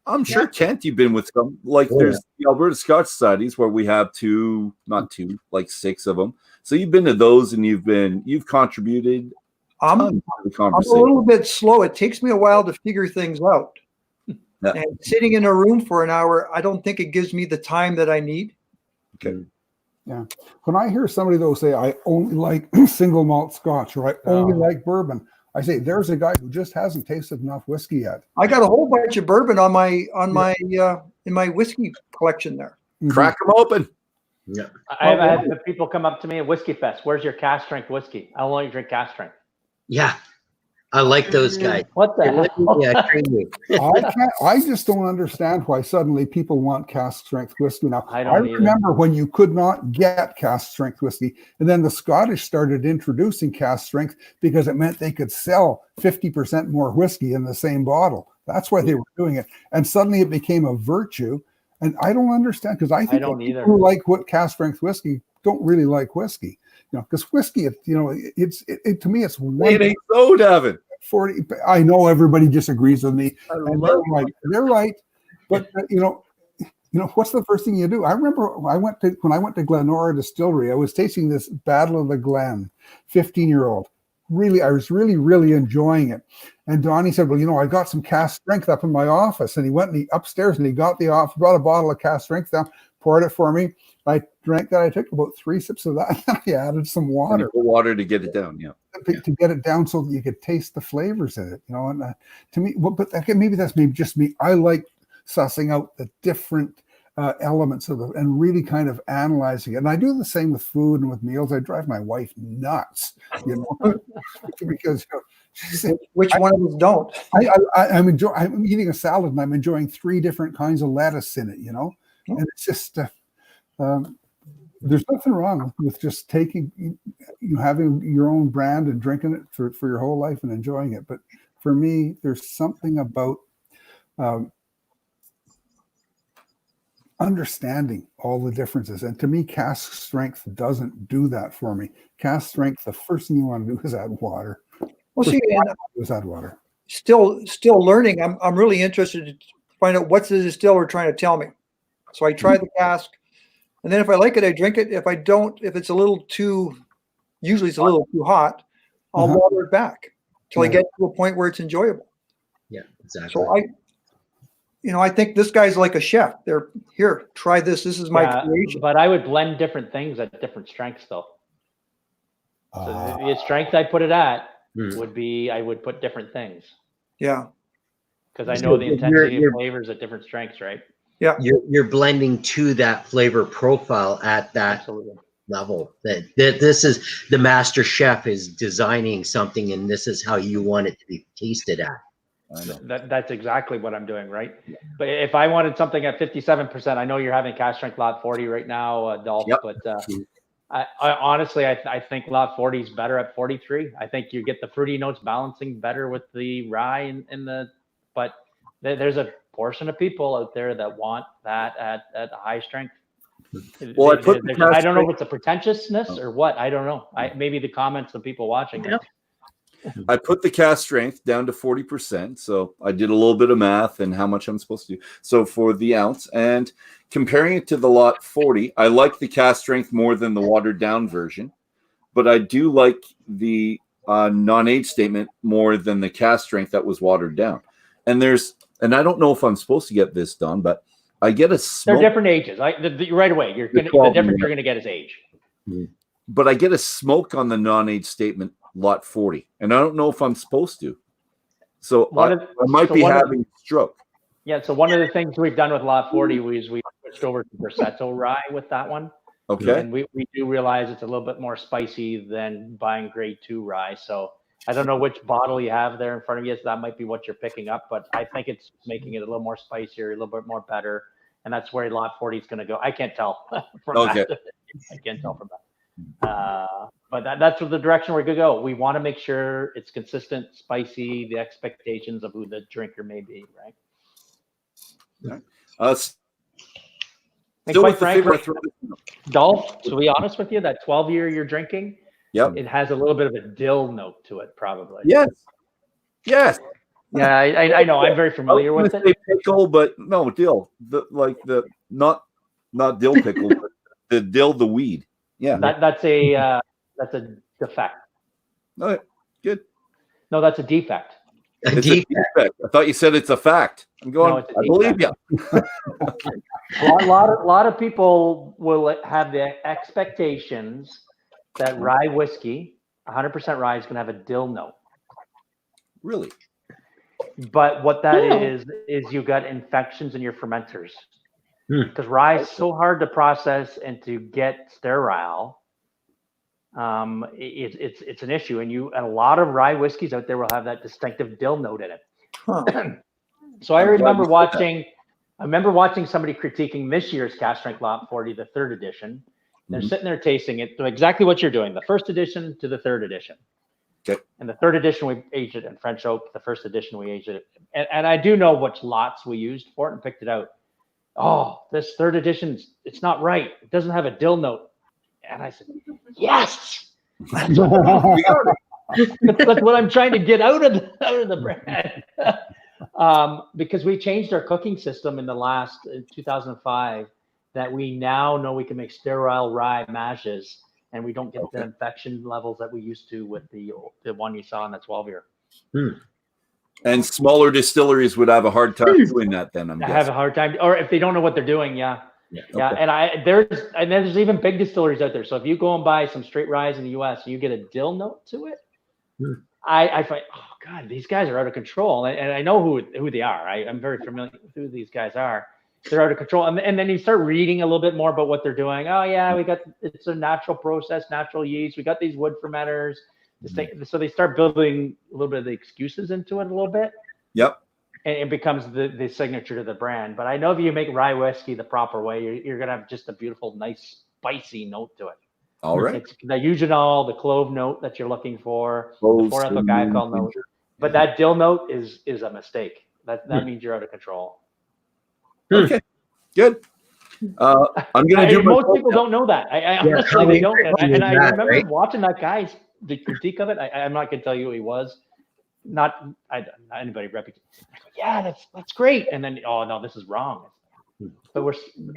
I'm sure Kent, you've been with some. There's the Alberta Scotch Societies where we have six of them. So you've been to those, and you've contributed. I'm a little bit slow. It takes me a while to figure things out. Yeah. And sitting in a room for an hour, I don't think it gives me the time that I need. Okay. Yeah. When I hear somebody though say, I only like single malt Scotch, or I only like bourbon, I say there's a guy who just hasn't tasted enough whiskey yet. I got a whole bunch of bourbon in my whiskey collection there. Mm-hmm. Crack them open. Yeah. I've had people come up to me at Whiskey Fest. Where's your cask strength whiskey? I'll only drink cask strength. Yeah. I like those guys. What the hell? I just don't understand why suddenly people want cask strength whiskey now. I remember when you could not get cask strength whiskey, and then the Scottish started introducing cask strength because it meant they could sell 50% more whiskey in the same bottle. That's why they were doing it. And suddenly it became a virtue. And I don't understand, because I think people who like what cask strength whiskey don't really like whiskey. Because whiskey, it's to me, it's one. It ain't so, Davin. 40. I know everybody disagrees with me. They're right. But what's the first thing you do? I remember when I went to Glenora Distillery, I was tasting this Battle of the Glen, 15-year-old. was really enjoying it. And Donnie said, well, you know, I got some cask strength up in my office. And he went upstairs and he brought a bottle of cask strength down, poured it for me. I drank that. I took about 3 sips of that. I added some water. Water to get it down, yeah. To get it down so that you could taste the flavors in it, you know. And to me, but maybe that's just me. I like sussing out the different elements of it and really kind of analyzing it. And I do the same with food and with meals. I drive my wife nuts, you know, because you know, she said, which one of us don't? I'm eating a salad and I'm enjoying 3 different kinds of lettuce in it, you know, and it's just there's nothing wrong with just taking, having your own brand and drinking it for your whole life and enjoying it. But for me, there's something about understanding all the differences. And to me, cask strength doesn't do that for me. Cask strength, the first thing you want to do is add water. Well, see, add water. Still learning. I'm really interested to find out what's the distiller trying to tell me. So I try the cask, and then if I like it, I drink it. If I don't, if it's usually it's a little too hot, I'll water it back till I get to a point where it's enjoyable. Yeah, exactly. So I think this guy's like a chef. They're here, try this. This is my creation. But I would blend different things at different strengths, though. So the strength I put it at would be, I would put different things. Yeah. Because I know the intensity of flavors at different strengths, right? Yeah. You're blending to that flavor profile at that level. That this is the master chef is designing something, and this is how you want it to be tasted at. That's exactly what I'm doing, right? But if I wanted something at 57%, I know you're having cask strength lot 40 right now, Dolph, but I honestly, I think lot 40 is better at 43. I think you get the fruity notes balancing better with the rye but there's a portion of people out there that want that at high strength. Well, I don't know if it's a pretentiousness or what. I don't know. Maybe the comments of people watching. Yeah. I put the cask strength down to 40%. So I did a little bit of math and how much I'm supposed to do. So for the ounce, and comparing it to the lot 40, I like the cask strength more than the watered down version, but I do like the non-age statement more than the cask strength that was watered down. And I don't know if I'm supposed to get this done, but I get a smoke. They're different ages. Right away, the difference you're going to get is age. But I get a smoke on the non-age statement lot 40, and I don't know if I'm supposed to. So I might be having stroke. Yeah. So one of the things we've done with lot 40 was we switched over to Prosecco rye with that one. Okay. And we do realize it's a little bit more spicy than buying grade 2 rye. So I don't know which bottle you have there in front of you. So that might be what you're picking up, but I think it's making it a little more spicier, a little bit more better. And that's where lot 40 is going to go. I can't tell from that. I can't tell from that. But that's the direction we're going to go. We want to make sure it's consistent, spicy, the expectations of who the drinker may be, right? Quite frankly, Dolph, to be honest with you, that 12-year you're drinking, it has a little bit of a dill note to it, probably. Yes. Yeah, I know. I'm very familiar with it. Pickle, but no dill. Not dill pickle, but the dill, the weed. Yeah, that's a defect. No, good. No, that's a defect. A defect. I thought you said it's a fact. I'm going. No, I believe you. A lot of people will have the expectations that rye whiskey, 100% rye, is going to have a dill note. Really? But what that is you got infections in your fermenters. Because rye is so hard to process and to get sterile, it's an issue. And a lot of rye whiskeys out there will have that distinctive dill note in it. So I remember watching somebody critiquing this year's cask strength lot 40, the 3rd edition. They're sitting there tasting it, exactly what you're doing, the 1st edition to the 3rd edition. Okay. And the 3rd edition we aged it in French oak. The 1st edition we aged it, and I do know which lots we used for it and picked it out. Oh, this 3rd edition, it's not right. It doesn't have a dill note. And I said, yes. That's what I'm trying to get out of the brand. Because we changed our cooking system in 2005, that we now know we can make sterile rye mashes and we don't get the infection levels that we used to with the one you saw in the 12-year. And smaller distilleries would have a hard time doing that. Then I'm guessing. Have a hard time, or if they don't know what they're doing, yeah. And there's even big distilleries out there. So if you go and buy some straight rye in the U.S. and you get a dill note to it, I find, oh God, these guys are out of control. And I know who they are. I'm very familiar with who these guys are. They're out of control. And then you start reading a little bit more about what they're doing. Oh yeah, it's a natural process, natural yeast. We got these wood fermenters. So they start building a little bit of the excuses into it a little bit. Yep. And it becomes the signature to the brand. But I know if you make rye whiskey the proper way, you're going to have just a beautiful, nice, spicy note to it. All right. It's the eugenol, the clove note that you're looking for, the 4-ethyl glycol note. But that dill note is a mistake. That means you're out of control. Okay, good. I'm going to do most people don't know that. I honestly, they don't. And I remember watching that guy's the critique of it. I'm not going to tell you who he was. Not anybody reputation. Yeah, that's great. And then, oh no, this is wrong. But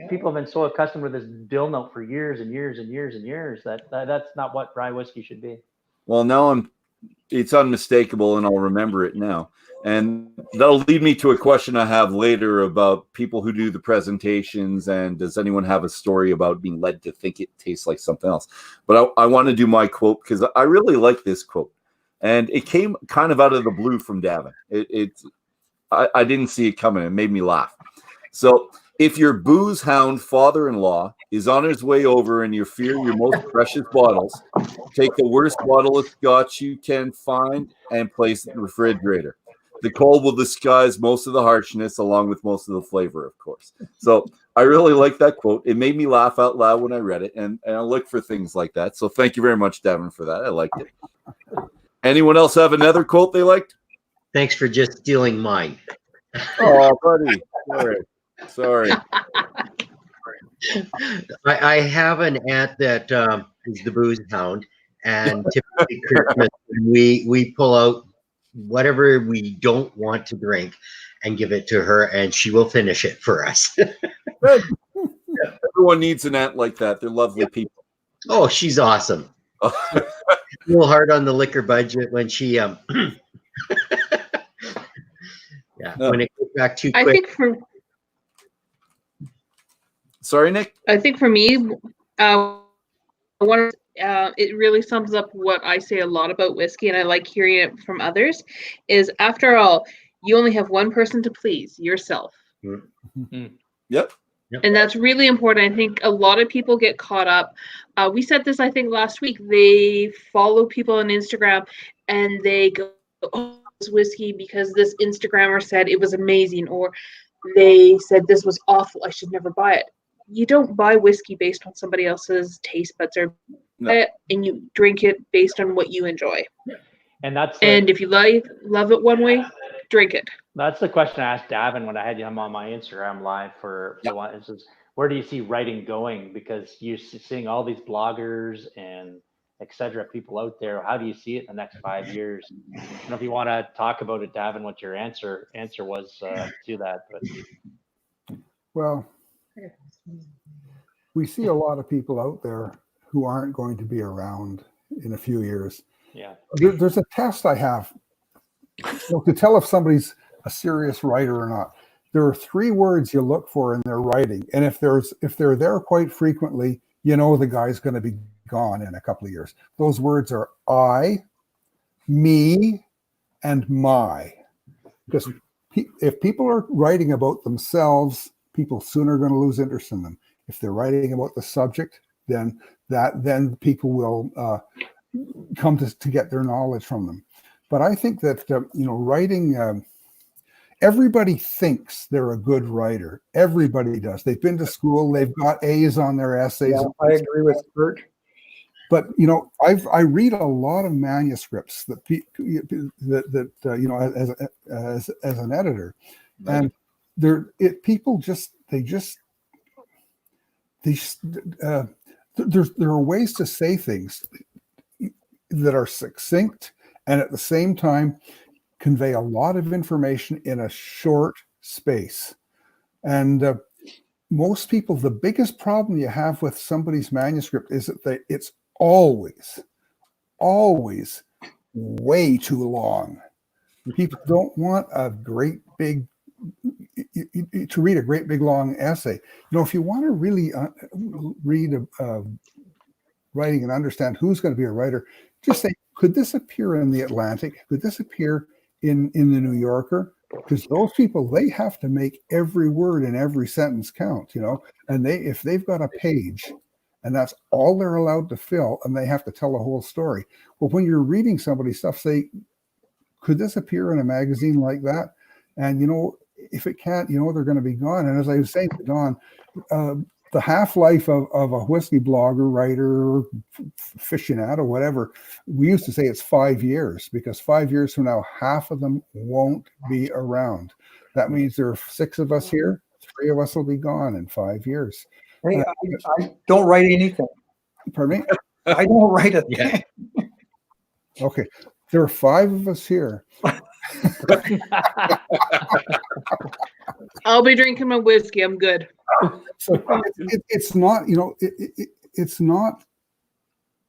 people have been so accustomed with this dill note for years and years and years and years that's not what rye whiskey should be. Well, now it's unmistakable, and I'll remember it now. And that'll lead me to a question I have later about people who do the presentations, and does anyone have a story about being led to think it tastes like something else? But I want to do my quote because I really like this quote, and it came kind of out of the blue from Davin. I didn't see it coming. It made me laugh. So, if your booze hound father-in-law is on his way over and you fear your most precious bottles, take the worst bottle of Scotch you can find and place it in the refrigerator. The cold will disguise most of the harshness along with most of the flavor, of course. So I really like that quote. It made me laugh out loud when I read it, and I look for things like that. So thank you very much, Davin, for that. I liked it. Anyone else have another quote they liked? Thanks for just stealing mine. Oh, buddy. Sorry. I have an aunt that is the booze hound, and typically Christmas we pull out whatever we don't want to drink and give it to her, and she will finish it for us. Good. Yeah, everyone needs an aunt like that. They're lovely people. Oh, she's awesome. A little hard on the liquor budget when she when it goes back too quick. Sorry, Nick. I think for me, it really sums up what I say a lot about whiskey, and I like hearing it from others, is after all, you only have one person to please, yourself. Mm-hmm. Yep. And that's really important. I think a lot of people get caught up. We said this, I think, last week. They follow people on Instagram and they go, oh, this whiskey because this Instagrammer said it was amazing, or they said this was awful, I should never buy it. You don't buy whiskey based on somebody else's taste buds, or and you drink it based on what you enjoy. And if you love it one way, drink it. That's the question I asked Davin when I had him on my Instagram live for one. It says, where do you see writing going? Because you're seeing all these bloggers and etc. people out there. How do you see it in the next 5 years? I don't know if you want to talk about it, Davin, what your answer was to that. But well, we see a lot of people out there who aren't going to be around in a few years. Yeah. There's a test I have to tell if somebody's a serious writer or not. There are 3 words you look for in their writing, and if they're there quite frequently, you know the guy's going to be gone in a couple of years. Those words are I, me, and my. Because if people are writing about themselves, people soon are going to lose interest in them. If they're writing about the subject, then people will come to get their knowledge from them. But I think that writing. Everybody thinks they're a good writer. Everybody does. They've been to school. They've got A's on their essays. Yeah, I agree with Bert. But I read a lot of manuscripts that as an editor, and there are ways to say things that are succinct and at the same time convey a lot of information in a short space. And most people, the biggest problem you have with somebody's manuscript is that it's always way too long. People don't want a great big to read a great big long essay. If you want to really read writing and understand who's going to be a writer, just say, could this appear in the Atlantic? Could this appear in the New Yorker? Because those people, they have to make every word and every sentence count, and if they've got a page and that's all they're allowed to fill, and they have to tell a whole story. Well, when you're reading somebody's stuff, say, could this appear in a magazine like that? And, if it can't, they're going to be gone. And as I was saying to Don, the half-life of a whiskey blogger, writer, aficionado, whatever, we used to say it's 5 years, because 5 years from now, half of them won't be around. That means there are 6 of us here. 3 of us will be gone in 5 years. Hey, I don't write anything. Pardon me? I don't write a thing. Okay. There are 5 of us here. I'll be drinking my whiskey. I'm good. So it's not,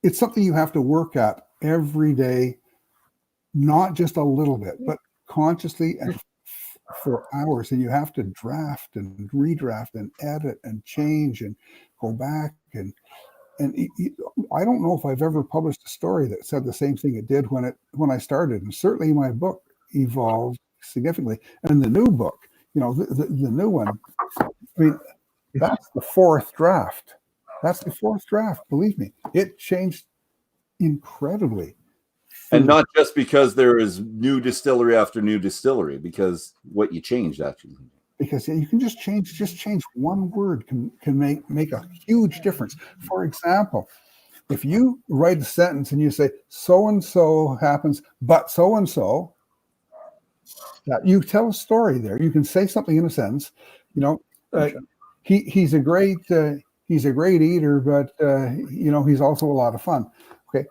it's something you have to work at every day, not just a little bit, but consciously and for hours. And you have to draft and redraft and edit and change and go back. And I don't know if I've ever published a story that said the same thing it did when I started. And certainly my book evolved significantly. And the new book, the new one, I mean, that's the 4th draft. That's the 4th draft. Believe me, it changed incredibly. And not just because there is new distillery after new distillery, because what you changed actually. Because you can just change one word can make a huge difference. For example, if you write a sentence and you say so and so happens, but so and so, you tell a story there. You can say something in a sentence. He's a great eater, but he's also a lot of fun. Okay.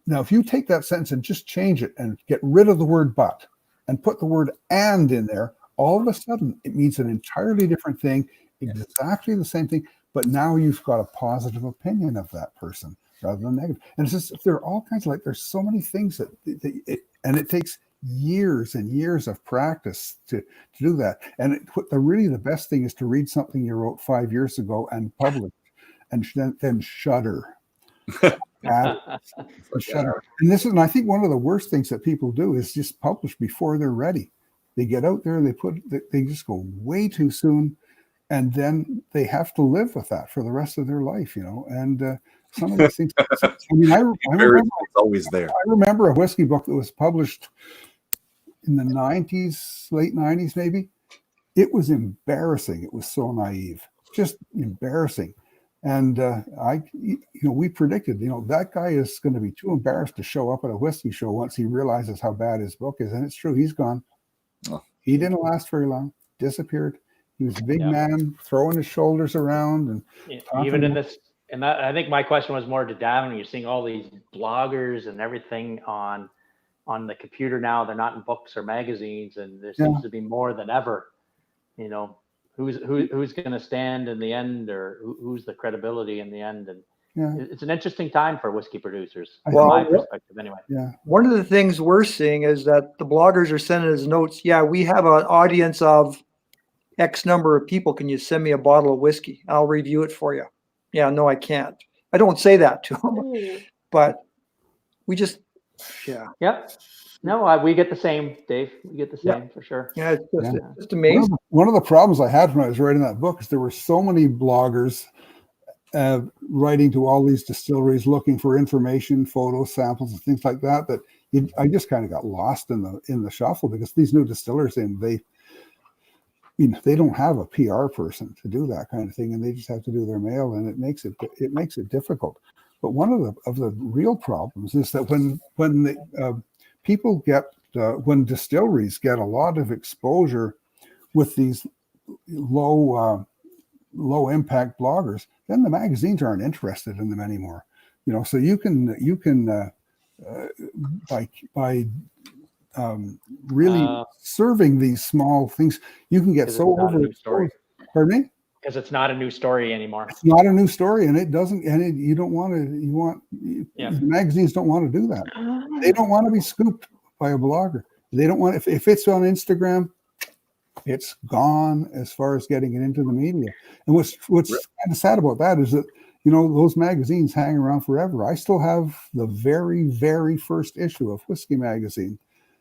Now, if you take that sentence and just change it and get rid of the word but and put the word and in there, all of a sudden it means an entirely different thing, exactly the same thing, but now you've got a positive opinion of that person rather than negative. And it's just, there are all kinds of there's so many things and it takes years and years of practice to do that. And the best thing is to read something you wrote 5 years ago and publish, and then shudder. Shudder. And I think one of the worst things that people do is just publish before they're ready. They get out there and they just go way too soon, and then they have to live with that for the rest of their life, And some of these things. I mean, I remember it's always there. I remember a whiskey book that was published in the 90s, late 90s, maybe. It was embarrassing. It was so naive, just embarrassing. And we predicted, that guy is going to be too embarrassed to show up at a whiskey show once he realizes how bad his book is. And it's true. He's gone. Oh. He didn't last very long. Disappeared. He was a big man, throwing his shoulders around. And even in this, and that, I think my question was more to Davin. You're seeing all these bloggers and everything on the computer now. They're not in books or magazines, and there seems to be more than ever. Who's going to stand in the end, or who's the credibility in the end? And it's an interesting time for whiskey producers, from my perspective, anyway. Yeah. One of the things we're seeing is that the bloggers are sending us notes. Yeah, we have an audience of X number of people. Can you send me a bottle of whiskey? I'll review it for you. Yeah, no, I can't. I don't say that to them, but we just, Yep. No, we get the same, Dave. We get the same for sure. Yeah, it's just amazing. One of the problems I had when I was writing that book is there were so many bloggers writing to all these distilleries looking for information, photos, samples, and things like that. I just kind of got lost in the shuffle, because these new distillers they don't have a PR person to do that kind of thing, and they just have to do their mail, and it makes it difficult. But one of the real problems is that when people get when distilleries get a lot of exposure with these low impact bloggers, then the magazines aren't interested in them anymore. So you can by really serving these small things, you can get so overexposed. Pardon me? Because it's not a new story anymore. It's not a new story, and it doesn't. And you don't want to. The magazines don't want to do that. They don't want to be scooped by a blogger. They don't want if it's on Instagram, it's gone as far as getting it into the media. And what's kind of sad about that is that those magazines hang around forever. I still have the very, very first issue of Whisky magazine.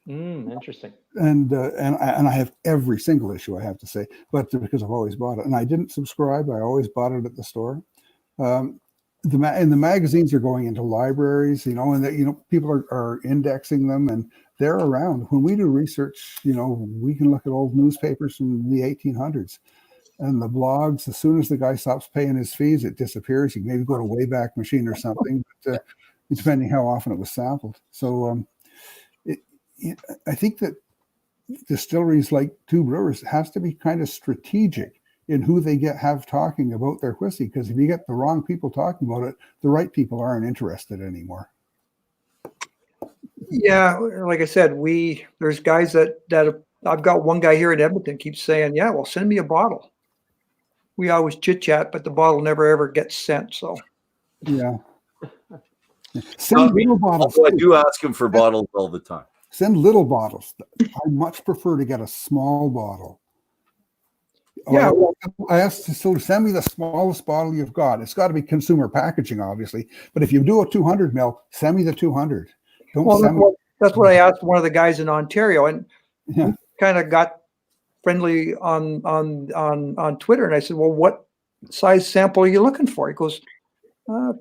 Interesting. And I have every single issue, I have to say, but because I've always bought it, and I didn't subscribe. I always bought it at the store. And the magazines are going into libraries, and people are indexing them, and they're around. When we do research, we can look at old newspapers from the 1800s, and the blogs. As soon as the guy stops paying his fees, it disappears. You can maybe go to Wayback Machine or something, but depending how often it was sampled. So. I think that distilleries like Two Brewers has to be kind of strategic in who they have talking about their whiskey, because if you get the wrong people talking about it, the right people aren't interested anymore. Yeah, like I said, there's guys that I've got one guy here in Edmonton keeps saying, "Yeah, well, send me a bottle." We always chit chat, but the bottle never ever gets sent. So yeah, send little bottles. I do ask him for bottles all the time. Send little bottles. I much prefer to get a small bottle. Yeah, I asked to send me the smallest bottle you've got. It's got to be consumer packaging, obviously. But if you do a 200 ml, send me the 200. That's what I asked one of the guys in Ontario, and he kind of got friendly on Twitter. And I said, "Well, what size sample are you looking for?" He goes,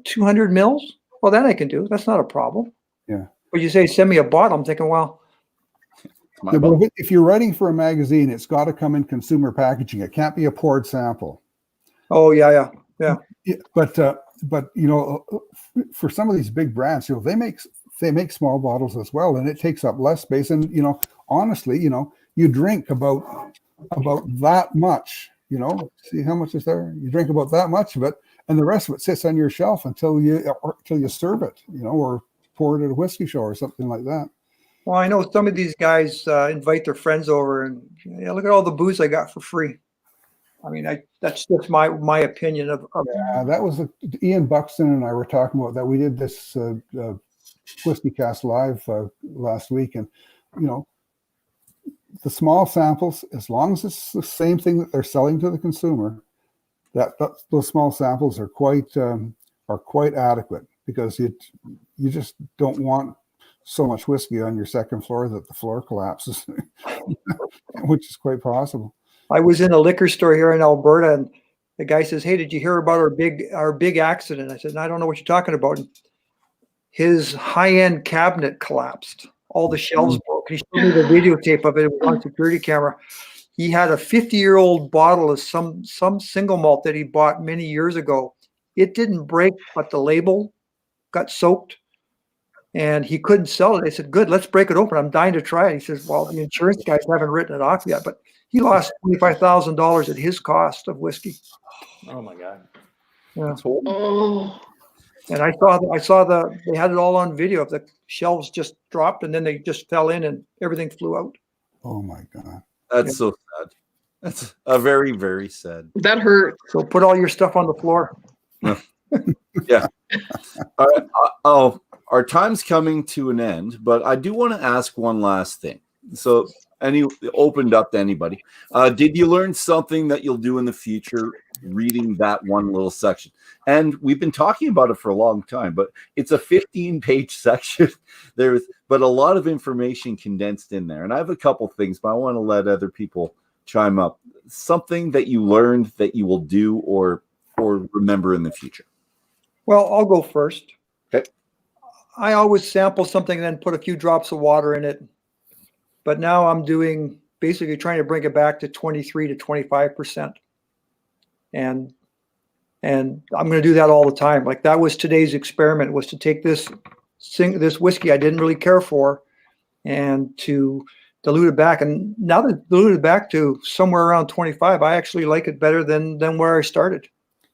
200 mils. Well, that I can do. That's not a problem. Yeah. But you say, "Send me a bottle." I'm thinking, well. If you're writing for a magazine, it's got to come in consumer packaging. It can't be a poured sample. Oh yeah. But for some of these big brands, they make small bottles as well, and it takes up less space. And honestly, you drink about that much. See how much is there? You drink about that much of it, and the rest of it sits on your shelf until you serve it, or pour it at a whiskey show or something like that. Well, I know some of these guys invite their friends over, and look at all the booze I got for free. I mean, that's just my opinion of. Yeah, that was Ian Buxton and I were talking about that. We did this Whiskey Cast Live last week, and the small samples, as long as it's the same thing that they're selling to the consumer, those small samples are quite adequate, because you just don't want so much whiskey on your second floor that the floor collapses, which is quite possible. I was in a liquor store here in Alberta, and the guy says, "Hey, did you hear about our big accident?" I said, "I don't know what you're talking about." And his high-end cabinet collapsed. All the shelves broke. He showed me the videotape of it. It was on security camera. He had a 50-year-old bottle of some single malt that he bought many years ago. It didn't break, but the label got soaked, and he couldn't sell it. I said, "Good, let's break it open. I'm dying to try it." He says, "Well, the insurance guys haven't written it off yet," but he lost $25,000 at his cost of whiskey. Oh my God! Yeah. Oh. And I saw they had it all on video. The shelves just dropped, and then they just fell in, and everything flew out. Oh my God! That's so sad. That's a very, very sad. That hurt. So put all your stuff on the floor. Yeah. All right. Our time's coming to an end, but I do want to ask one last thing. So, opened up to anybody. Did you learn something that you'll do in the future reading that one little section? And we've been talking about it for a long time, but it's a 15-page section. But a lot of information condensed in there. And I have a couple things, but I want to let other people chime up. Something that you learned that you will do or remember in the future. Well, I'll go first. Okay. I always sample something and then put a few drops of water in it. But now I'm basically trying to bring it back to 23 to 25%. And I'm going to do that all the time. Like, that was today's experiment, was to take this whiskey I didn't really care for and to dilute it back. And now that it's diluted back to somewhere around 25, I actually like it better than where I started.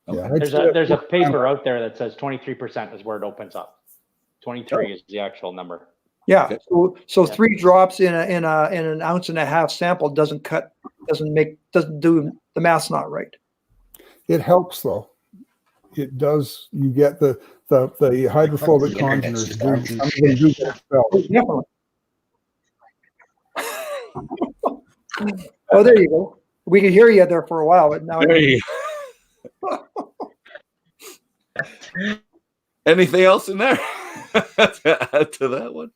Yeah, there's a paper out there that says 23% is where it opens up. 23 is the actual number. Yeah. Okay. So 3 drops in an 1.5 ounce sample doesn't do the math's not right. It helps though. It does. You get the hydrophobic congeners. Do get expelled. Definitely. Oh, there you go. We could hear you there for a while, but now. There you go. Anything else in there to add to that one?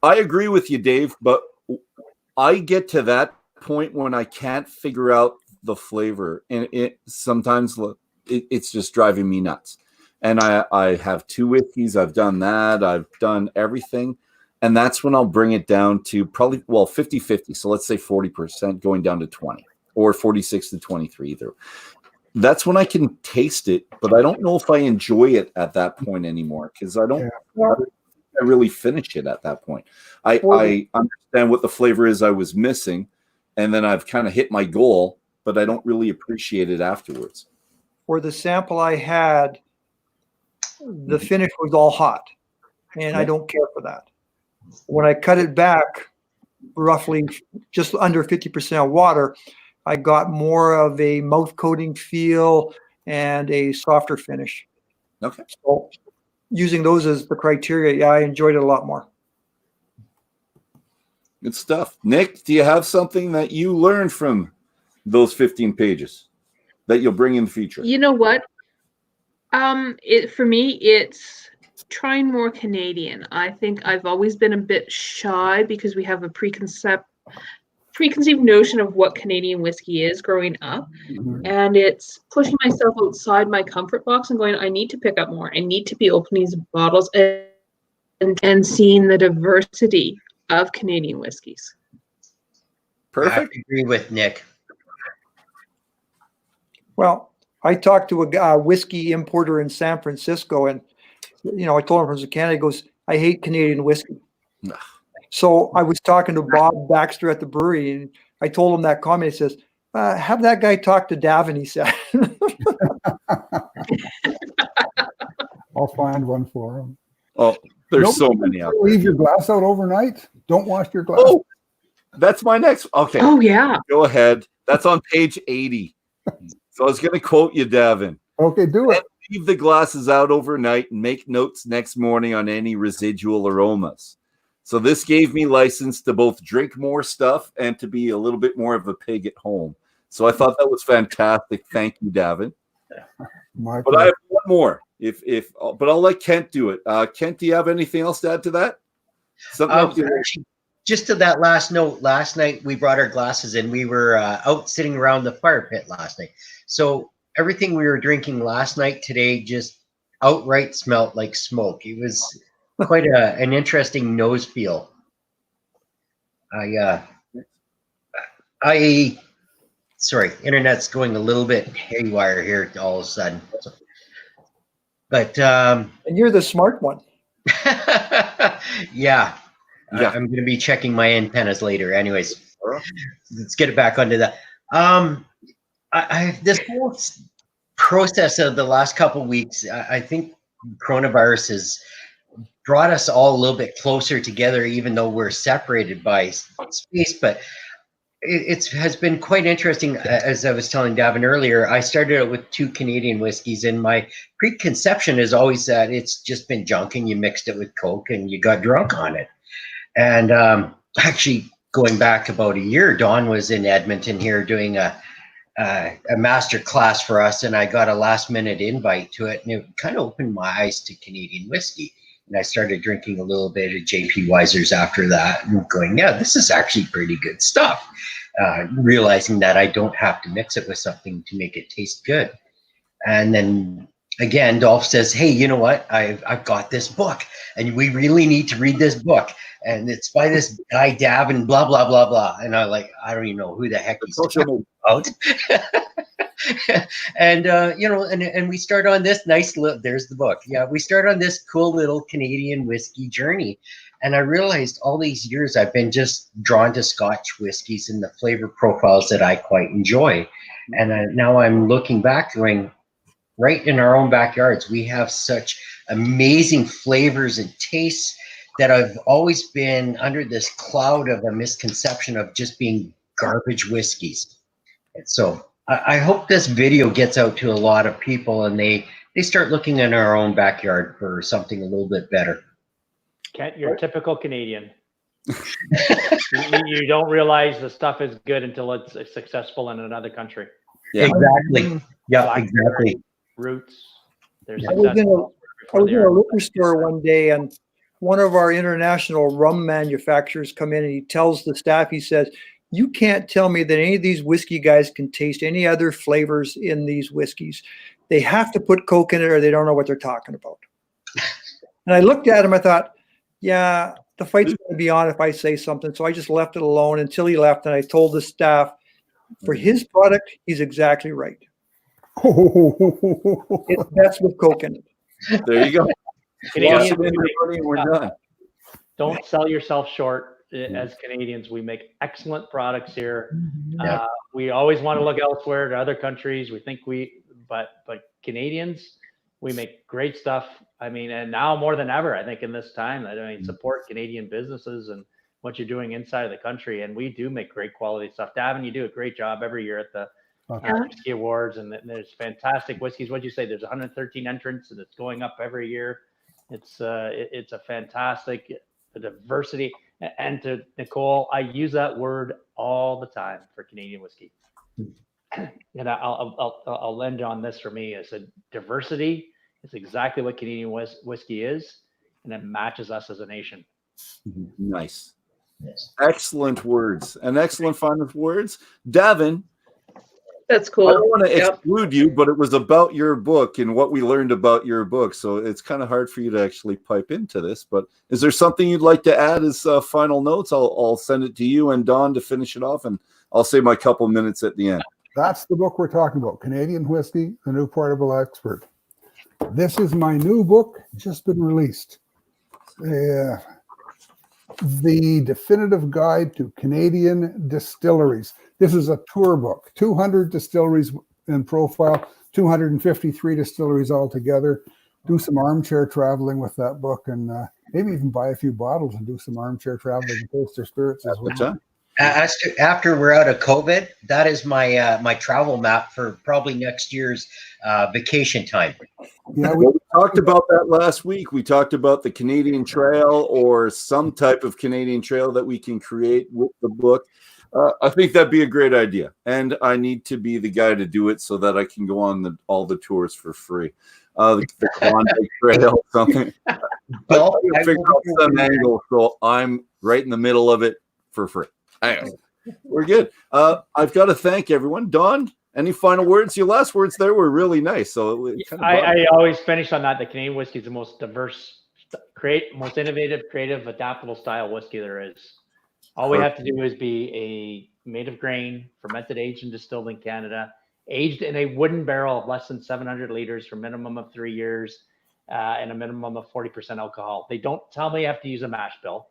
I agree with you, Dave, but I get to that point when I can't figure out the flavor, and sometimes it's just driving me nuts. And I have 2 whiskeys. I've done that. I've done everything. And that's when I'll bring it down to probably, 50-50. So let's say 40% going down to 20 or 46 to 23 either. That's when I can taste it, but I don't know if I enjoy it at that point anymore because I don't I really finish it at that point. I understand what the flavor is I was missing, and then I've kind of hit my goal, but I don't really appreciate it afterwards. For the sample I had, the finish was all hot, and I don't care for that. When I cut it back, roughly just under 50% water, I got more of a mouth coating feel and a softer finish. Okay. So using those as the criteria, I enjoyed it a lot more. Good stuff. Nick, do you have something that you learned from those 15 pages that you'll bring in the future? You know what? For me, it's trying more Canadian. I think I've always been a bit shy because we have a preconceived notion of what Canadian whiskey is growing up. Mm-hmm. And it's pushing myself outside my comfort box and going, I need to pick up more. I need to be opening these bottles and seeing the diversity of Canadian whiskeys. Perfect. I agree with Nick. Well, I talked to a whiskey importer in San Francisco, and I told him from Canada, he goes, I hate Canadian whiskey. So I was talking to Bob Baxter at the brewery, and I told him that comment. He says, have that guy talk to Davin, he said. I'll find one for him. Oh, there's so many out there. Leave your glass out overnight. Don't wash your glass. Oh, that's my next. Okay. Oh, yeah. Go ahead. That's on page 80. So I was going to quote you, Davin. Okay, do it. Leave the glasses out overnight and make notes next morning on any residual aromas. So this gave me license to both drink more stuff and to be a little bit more of a pig at home. So I thought that was fantastic. Thank you, Davin. But I have one more. But I'll let Kent do it. Kent, do you have anything else to add to that? Just to that last note, last night we brought our glasses in. We were out sitting around the fire pit last night. So everything we were drinking last night today just outright smelled like smoke. It was quite an interesting nose feel. Sorry, internet's going a little bit haywire here all of a sudden. But and you're the smart one. Yeah. I'm going to be checking my antennas later. Anyways, let's get it back onto that. This whole process of the last couple of weeks, I think coronavirus has brought us all a little bit closer together, even though we're separated by space. But it has been quite interesting. As I was telling Davin earlier, I started out with 2 Canadian whiskeys, and my preconception is always that it's just been junk and you mixed it with Coke and you got drunk on it. And actually, going back about a year, Dawn was in Edmonton here doing a master class for us, and I got a last-minute invite to it, and it kind of opened my eyes to Canadian whiskey. And I started drinking a little bit of J.P. Weiser's after that, and going, yeah, this is actually pretty good stuff. Realizing that I don't have to mix it with something to make it taste good. And then again, Dolph says, hey, you know what? I've got this book, and we really need to read this book. And it's by this guy, Davin, blah, blah, blah, blah. And I'm like, I don't even know who the heck he's talking about. And, and we start on this nice little, there's the book. Yeah, we start on this cool little Canadian whiskey journey. And I realized all these years I've been just drawn to Scotch whiskeys and the flavor profiles that I quite enjoy. And now I'm looking back going, right in our own backyards, we have such amazing flavors and tastes that I've always been under this cloud of a misconception of just being garbage whiskeys. And so I hope this video gets out to a lot of people and they start looking in our own backyard for something a little bit better. Kent, you're typical Canadian. You don't realize the stuff is good until it's successful in another country. Yeah. Exactly. Yeah, exactly. Roots. I was in a liquor store one day, and one of our international rum manufacturers come in, and he tells the staff, he says, "You can't tell me that any of these whiskey guys can taste any other flavors in these whiskeys. They have to put Coke in it or they don't know what they're talking about." And I looked at him, I thought, yeah, the fight's going to be on if I say something. So I just left it alone until he left. And I told the staff, for his product, he's exactly right. It's best with Coke in it. There you go. We're done. Don't sell yourself short. As Canadians, we make excellent products here. We always want to look elsewhere to other countries. We think but Canadians, we make great stuff. I mean, and now more than ever, I think in this time, support Canadian businesses and what you're doing inside of the country. And we do make great quality stuff. Davin, you do a great job every year at the Whisky Awards, and there's fantastic whiskeys. What'd you say? There's 113 entrants, and it's going up every year. It's a fantastic diversity. And to Nicole, I use that word all the time for Canadian whiskey. And I'll end on this for me. I said diversity is exactly what Canadian whiskey is, and it matches us as a nation. Nice. Yes. Excellent words. And excellent final words. Davin. That's cool. I don't want to exclude you, but it was about your book and what we learned about your book. So it's kind of hard for you to actually pipe into this. But is there something you'd like to add as final notes? I'll send it to you and Don to finish it off, and I'll say my couple minutes at the end. That's the book we're talking about, Canadian Whiskey, The New Portable Expert. This is my new book, just been released. The Definitive Guide to Canadian Distilleries. This is a tour book, 200 distilleries in profile, 253 distilleries altogether. Do some armchair traveling with that book, and maybe even buy a few bottles and do some armchair traveling and taste their spirits as well. After we're out of COVID, that is my my travel map for probably next year's vacation time. Yeah, we talked about that last week. We talked about the Canadian Trail or some type of Canadian Trail that we can create with the book. I think that'd be a great idea, and I need to be the guy to do it so that I can go on all the tours for free. The Klondike Trail, something. Well, I figure out some angle, so I'm right in the middle of it for free. Anyway, we're good. I've got to thank everyone. Don, any final words? Your last words there were really nice. So I always finish on that. The Canadian whiskey is the most diverse, most innovative, creative, adaptable style whiskey there is. All we have to do is be a made of grain, fermented, aged, and distilled in Canada, aged in a wooden barrel of less than 700 liters for a minimum of 3 years, and a minimum of 40% alcohol. They don't tell me I have to use a mash bill.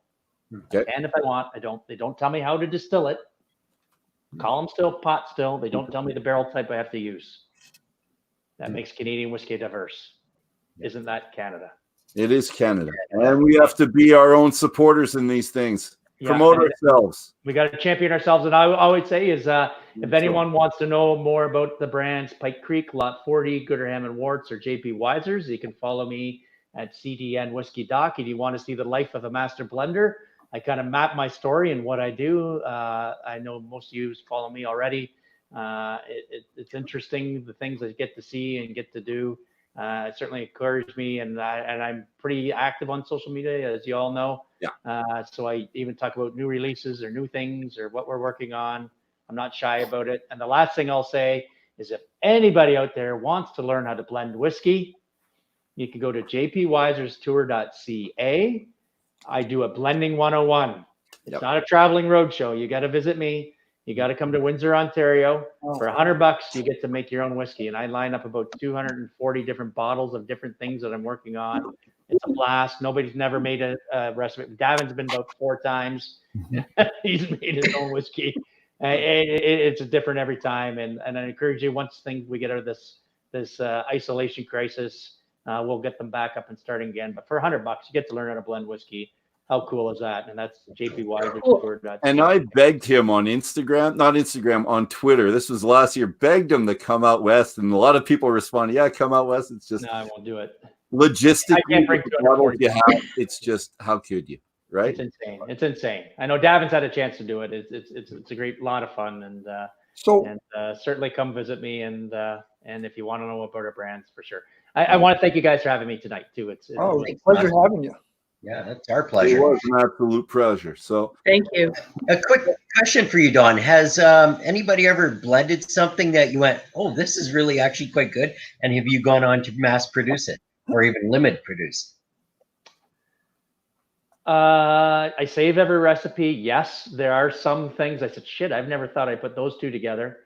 Okay. And if I want, they don't tell me how to distill it. Column still, pot still. They don't tell me the barrel type I have to use. That makes Canadian whiskey diverse. Isn't that Canada? It is Canada. And we have to be our own supporters in these things. Yeah, promote ourselves. We got to champion ourselves. And I always say is if anyone wants to know more about the brands Pike Creek, Lot 40, Gooderham and Warts, or JP Wiser's, you can follow me at CDN Whiskey Doc. If you want to see the life of a master blender, I kind of map my story and what I do. I know most of you follow me already. It's interesting, the things I get to see and get to do. It certainly encouraged me, and I'm pretty active on social media, as you all know. Yeah. So I even talk about new releases or new things or what we're working on. I'm not shy about it. And the last thing I'll say is if anybody out there wants to learn how to blend whiskey, you can go to jpwiserstour.ca. I do a blending 101. It's not a traveling roadshow. You got to visit me. You got to come to Windsor, Ontario. For $100, you get to make your own whiskey. And I line up about 240 different bottles of different things that I'm working on. It's a blast. Nobody's never made a recipe. Davin's been about 4 times. He's made his own whiskey. It's different every time. And I encourage you, once we get out of this isolation crisis, we'll get them back up and starting again. But for $100, you get to learn how to blend whiskey. How cool is that? And that's JP Weiser. Cool. And I begged him on Instagram, not Instagram, on Twitter. This was last year. Begged him to come out west, and a lot of people responded, "Yeah, come out west." It's just no, I won't do it. Logistically, it's just how could you, right? It's insane. It's insane. I know Davin's had a chance to do it. It's a great lot of fun, and certainly come visit me, and if you want to know about our brands, for sure. I want to thank you guys for having me tonight too. It's a pleasure having you. Yeah, that's our pleasure. It was an absolute pleasure. So thank you. A quick question for you, Don. Has anybody ever blended something that you went, oh, this is really actually quite good? And have you gone on to mass produce it or even limit produce? I save every recipe. Yes, there are some things I said, shit, I've never thought I'd put those two together.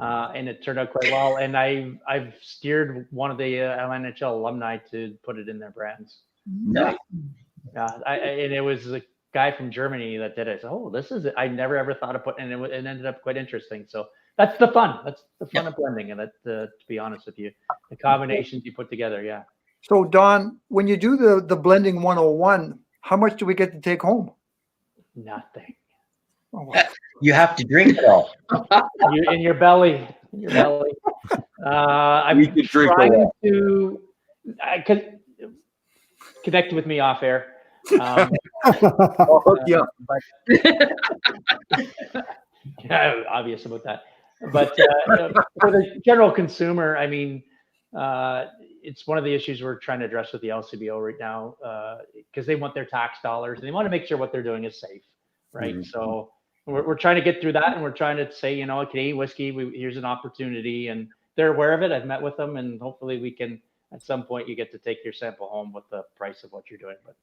And it turned out quite well. And I've steered one of the LNHL alumni to put it in their brands. No. And it was a guy from Germany that did it. I said, oh, this is it. I never ever thought of putting, and it ended up quite interesting. So that's the fun. That's the fun of blending. And that, to be honest with you, the combinations you put together. Yeah. So Don, when you do the blending 101, how much do we get to take home? Nothing. Oh. You have to drink it all. In your belly. In your belly. I'm trying to connect with me off air. I'll hook you up. Yeah, obvious about that. But for the general consumer, I mean, it's one of the issues we're trying to address with the LCBO right now, because they want their tax dollars and they want to make sure what they're doing is safe, right? Mm-hmm. So we're trying to get through that, and we're trying to say, you know, Canadian whiskey, here's an opportunity, and they're aware of it. I've met with them, and hopefully we can, at some point, you get to take your sample home with the price of what you're doing. But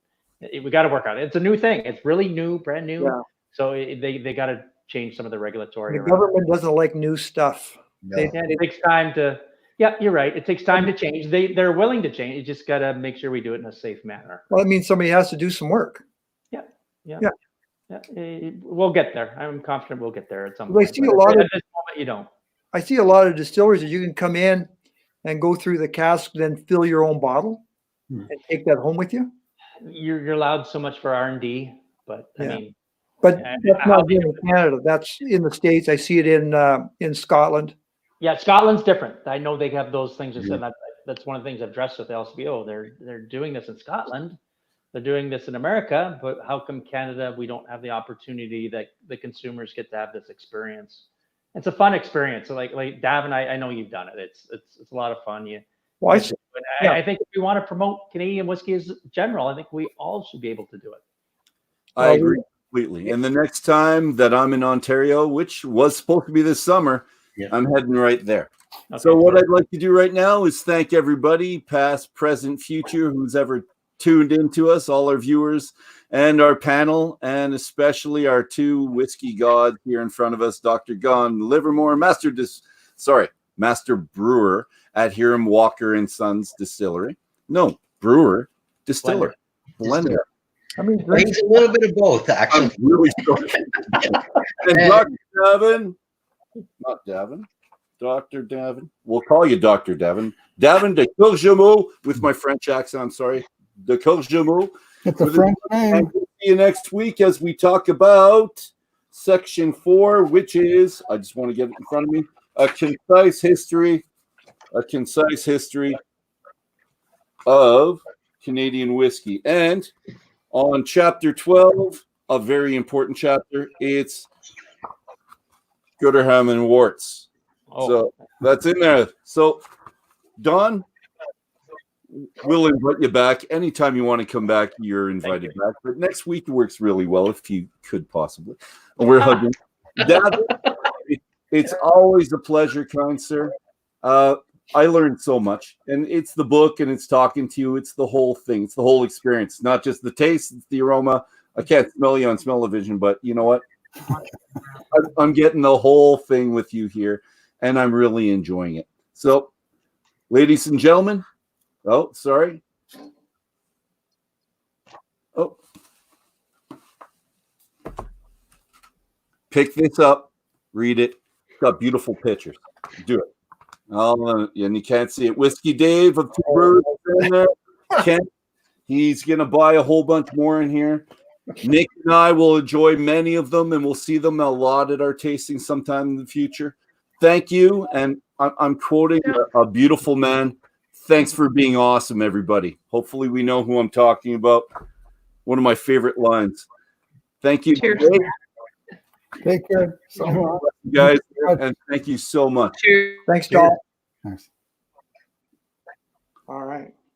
we got to work on it. It's a new thing. It's really new, brand new. Yeah. So they got to change some of the regulatory. The government doesn't like new stuff. No. It takes time to. Yeah, you're right. It takes time to change. They're willing to change. You just got to make sure we do it in a safe manner. Well, it means somebody has to do some work. Yeah. We'll get there. I'm confident we'll get there at some point. I see a lot of, at this moment, you don't. I see a lot of distilleries that you can come in and go through the cask, then fill your own bottle and take that home with you. You're allowed so much for R&D, but I mean, but that's not in Canada. That's in the States. I see it in Scotland. Yeah, Scotland's different. I know they have those things. That's one of the things I've addressed with the LCBO. They're doing this in Scotland. They're doing this in America, but how come Canada, we don't have the opportunity that the consumers get to have this experience? It's a fun experience. So like Davin, I know you've done it. It's a lot of fun. I think if we want to promote Canadian whiskey as general, I think we all should be able to do it. I agree completely. And the next time that I'm in Ontario, which was supposed to be this summer, I'm heading right there. Okay, so what I'd like to do right now is thank everybody, past, present, future, who's ever tuned into us, all our viewers and our panel, and especially our two whiskey gods here in front of us, Dr. Gon Livermore, Master Brewer at Hiram Walker and Sons Distillery. No, Brewer, Distiller, Blender. I mean, he's a little bit of both, actually. I'm really sorry. And Dr. Davin, not Davin, Dr. Davin. We'll call you Dr. Davin. Davin de Kergommeaux, with my French accent, I'm sorry. De Kergommeaux. It's a French name. We'll see you next week as we talk about section 4, which is, I just want to get it in front of me, a concise history of Canadian whiskey. And on chapter 12, a very important chapter, it's Gooderham and Worts. So that's in there. So, Don, we'll invite you back. Anytime you want to come back, you're invited back. But next week works really well, if you could possibly. And we're hugging. Dad, it's always a pleasure, kind sir. I learned so much. And it's the book, and it's talking to you. It's the whole thing. It's the whole experience. Not just the taste, it's the aroma. I can't smell you on smell-o-vision, but you know what? I'm getting the whole thing with you here, and I'm really enjoying it. So, ladies and gentlemen, sorry. Pick this up, read it. It's got beautiful pictures. Do it. And you can't see it. Whiskey Dave of Two Birds in there. Kent, he's going to buy a whole bunch more in here. Nick and I will enjoy many of them, and we'll see them a lot at our tasting sometime in the future. Thank you, and I'm quoting a beautiful man. Thanks for being awesome, everybody. Hopefully we know who I'm talking about. One of my favorite lines. Thank you. Cheers. Take care. Guys, and thank you so much. Cheers. Thanks, John. Thanks. All right.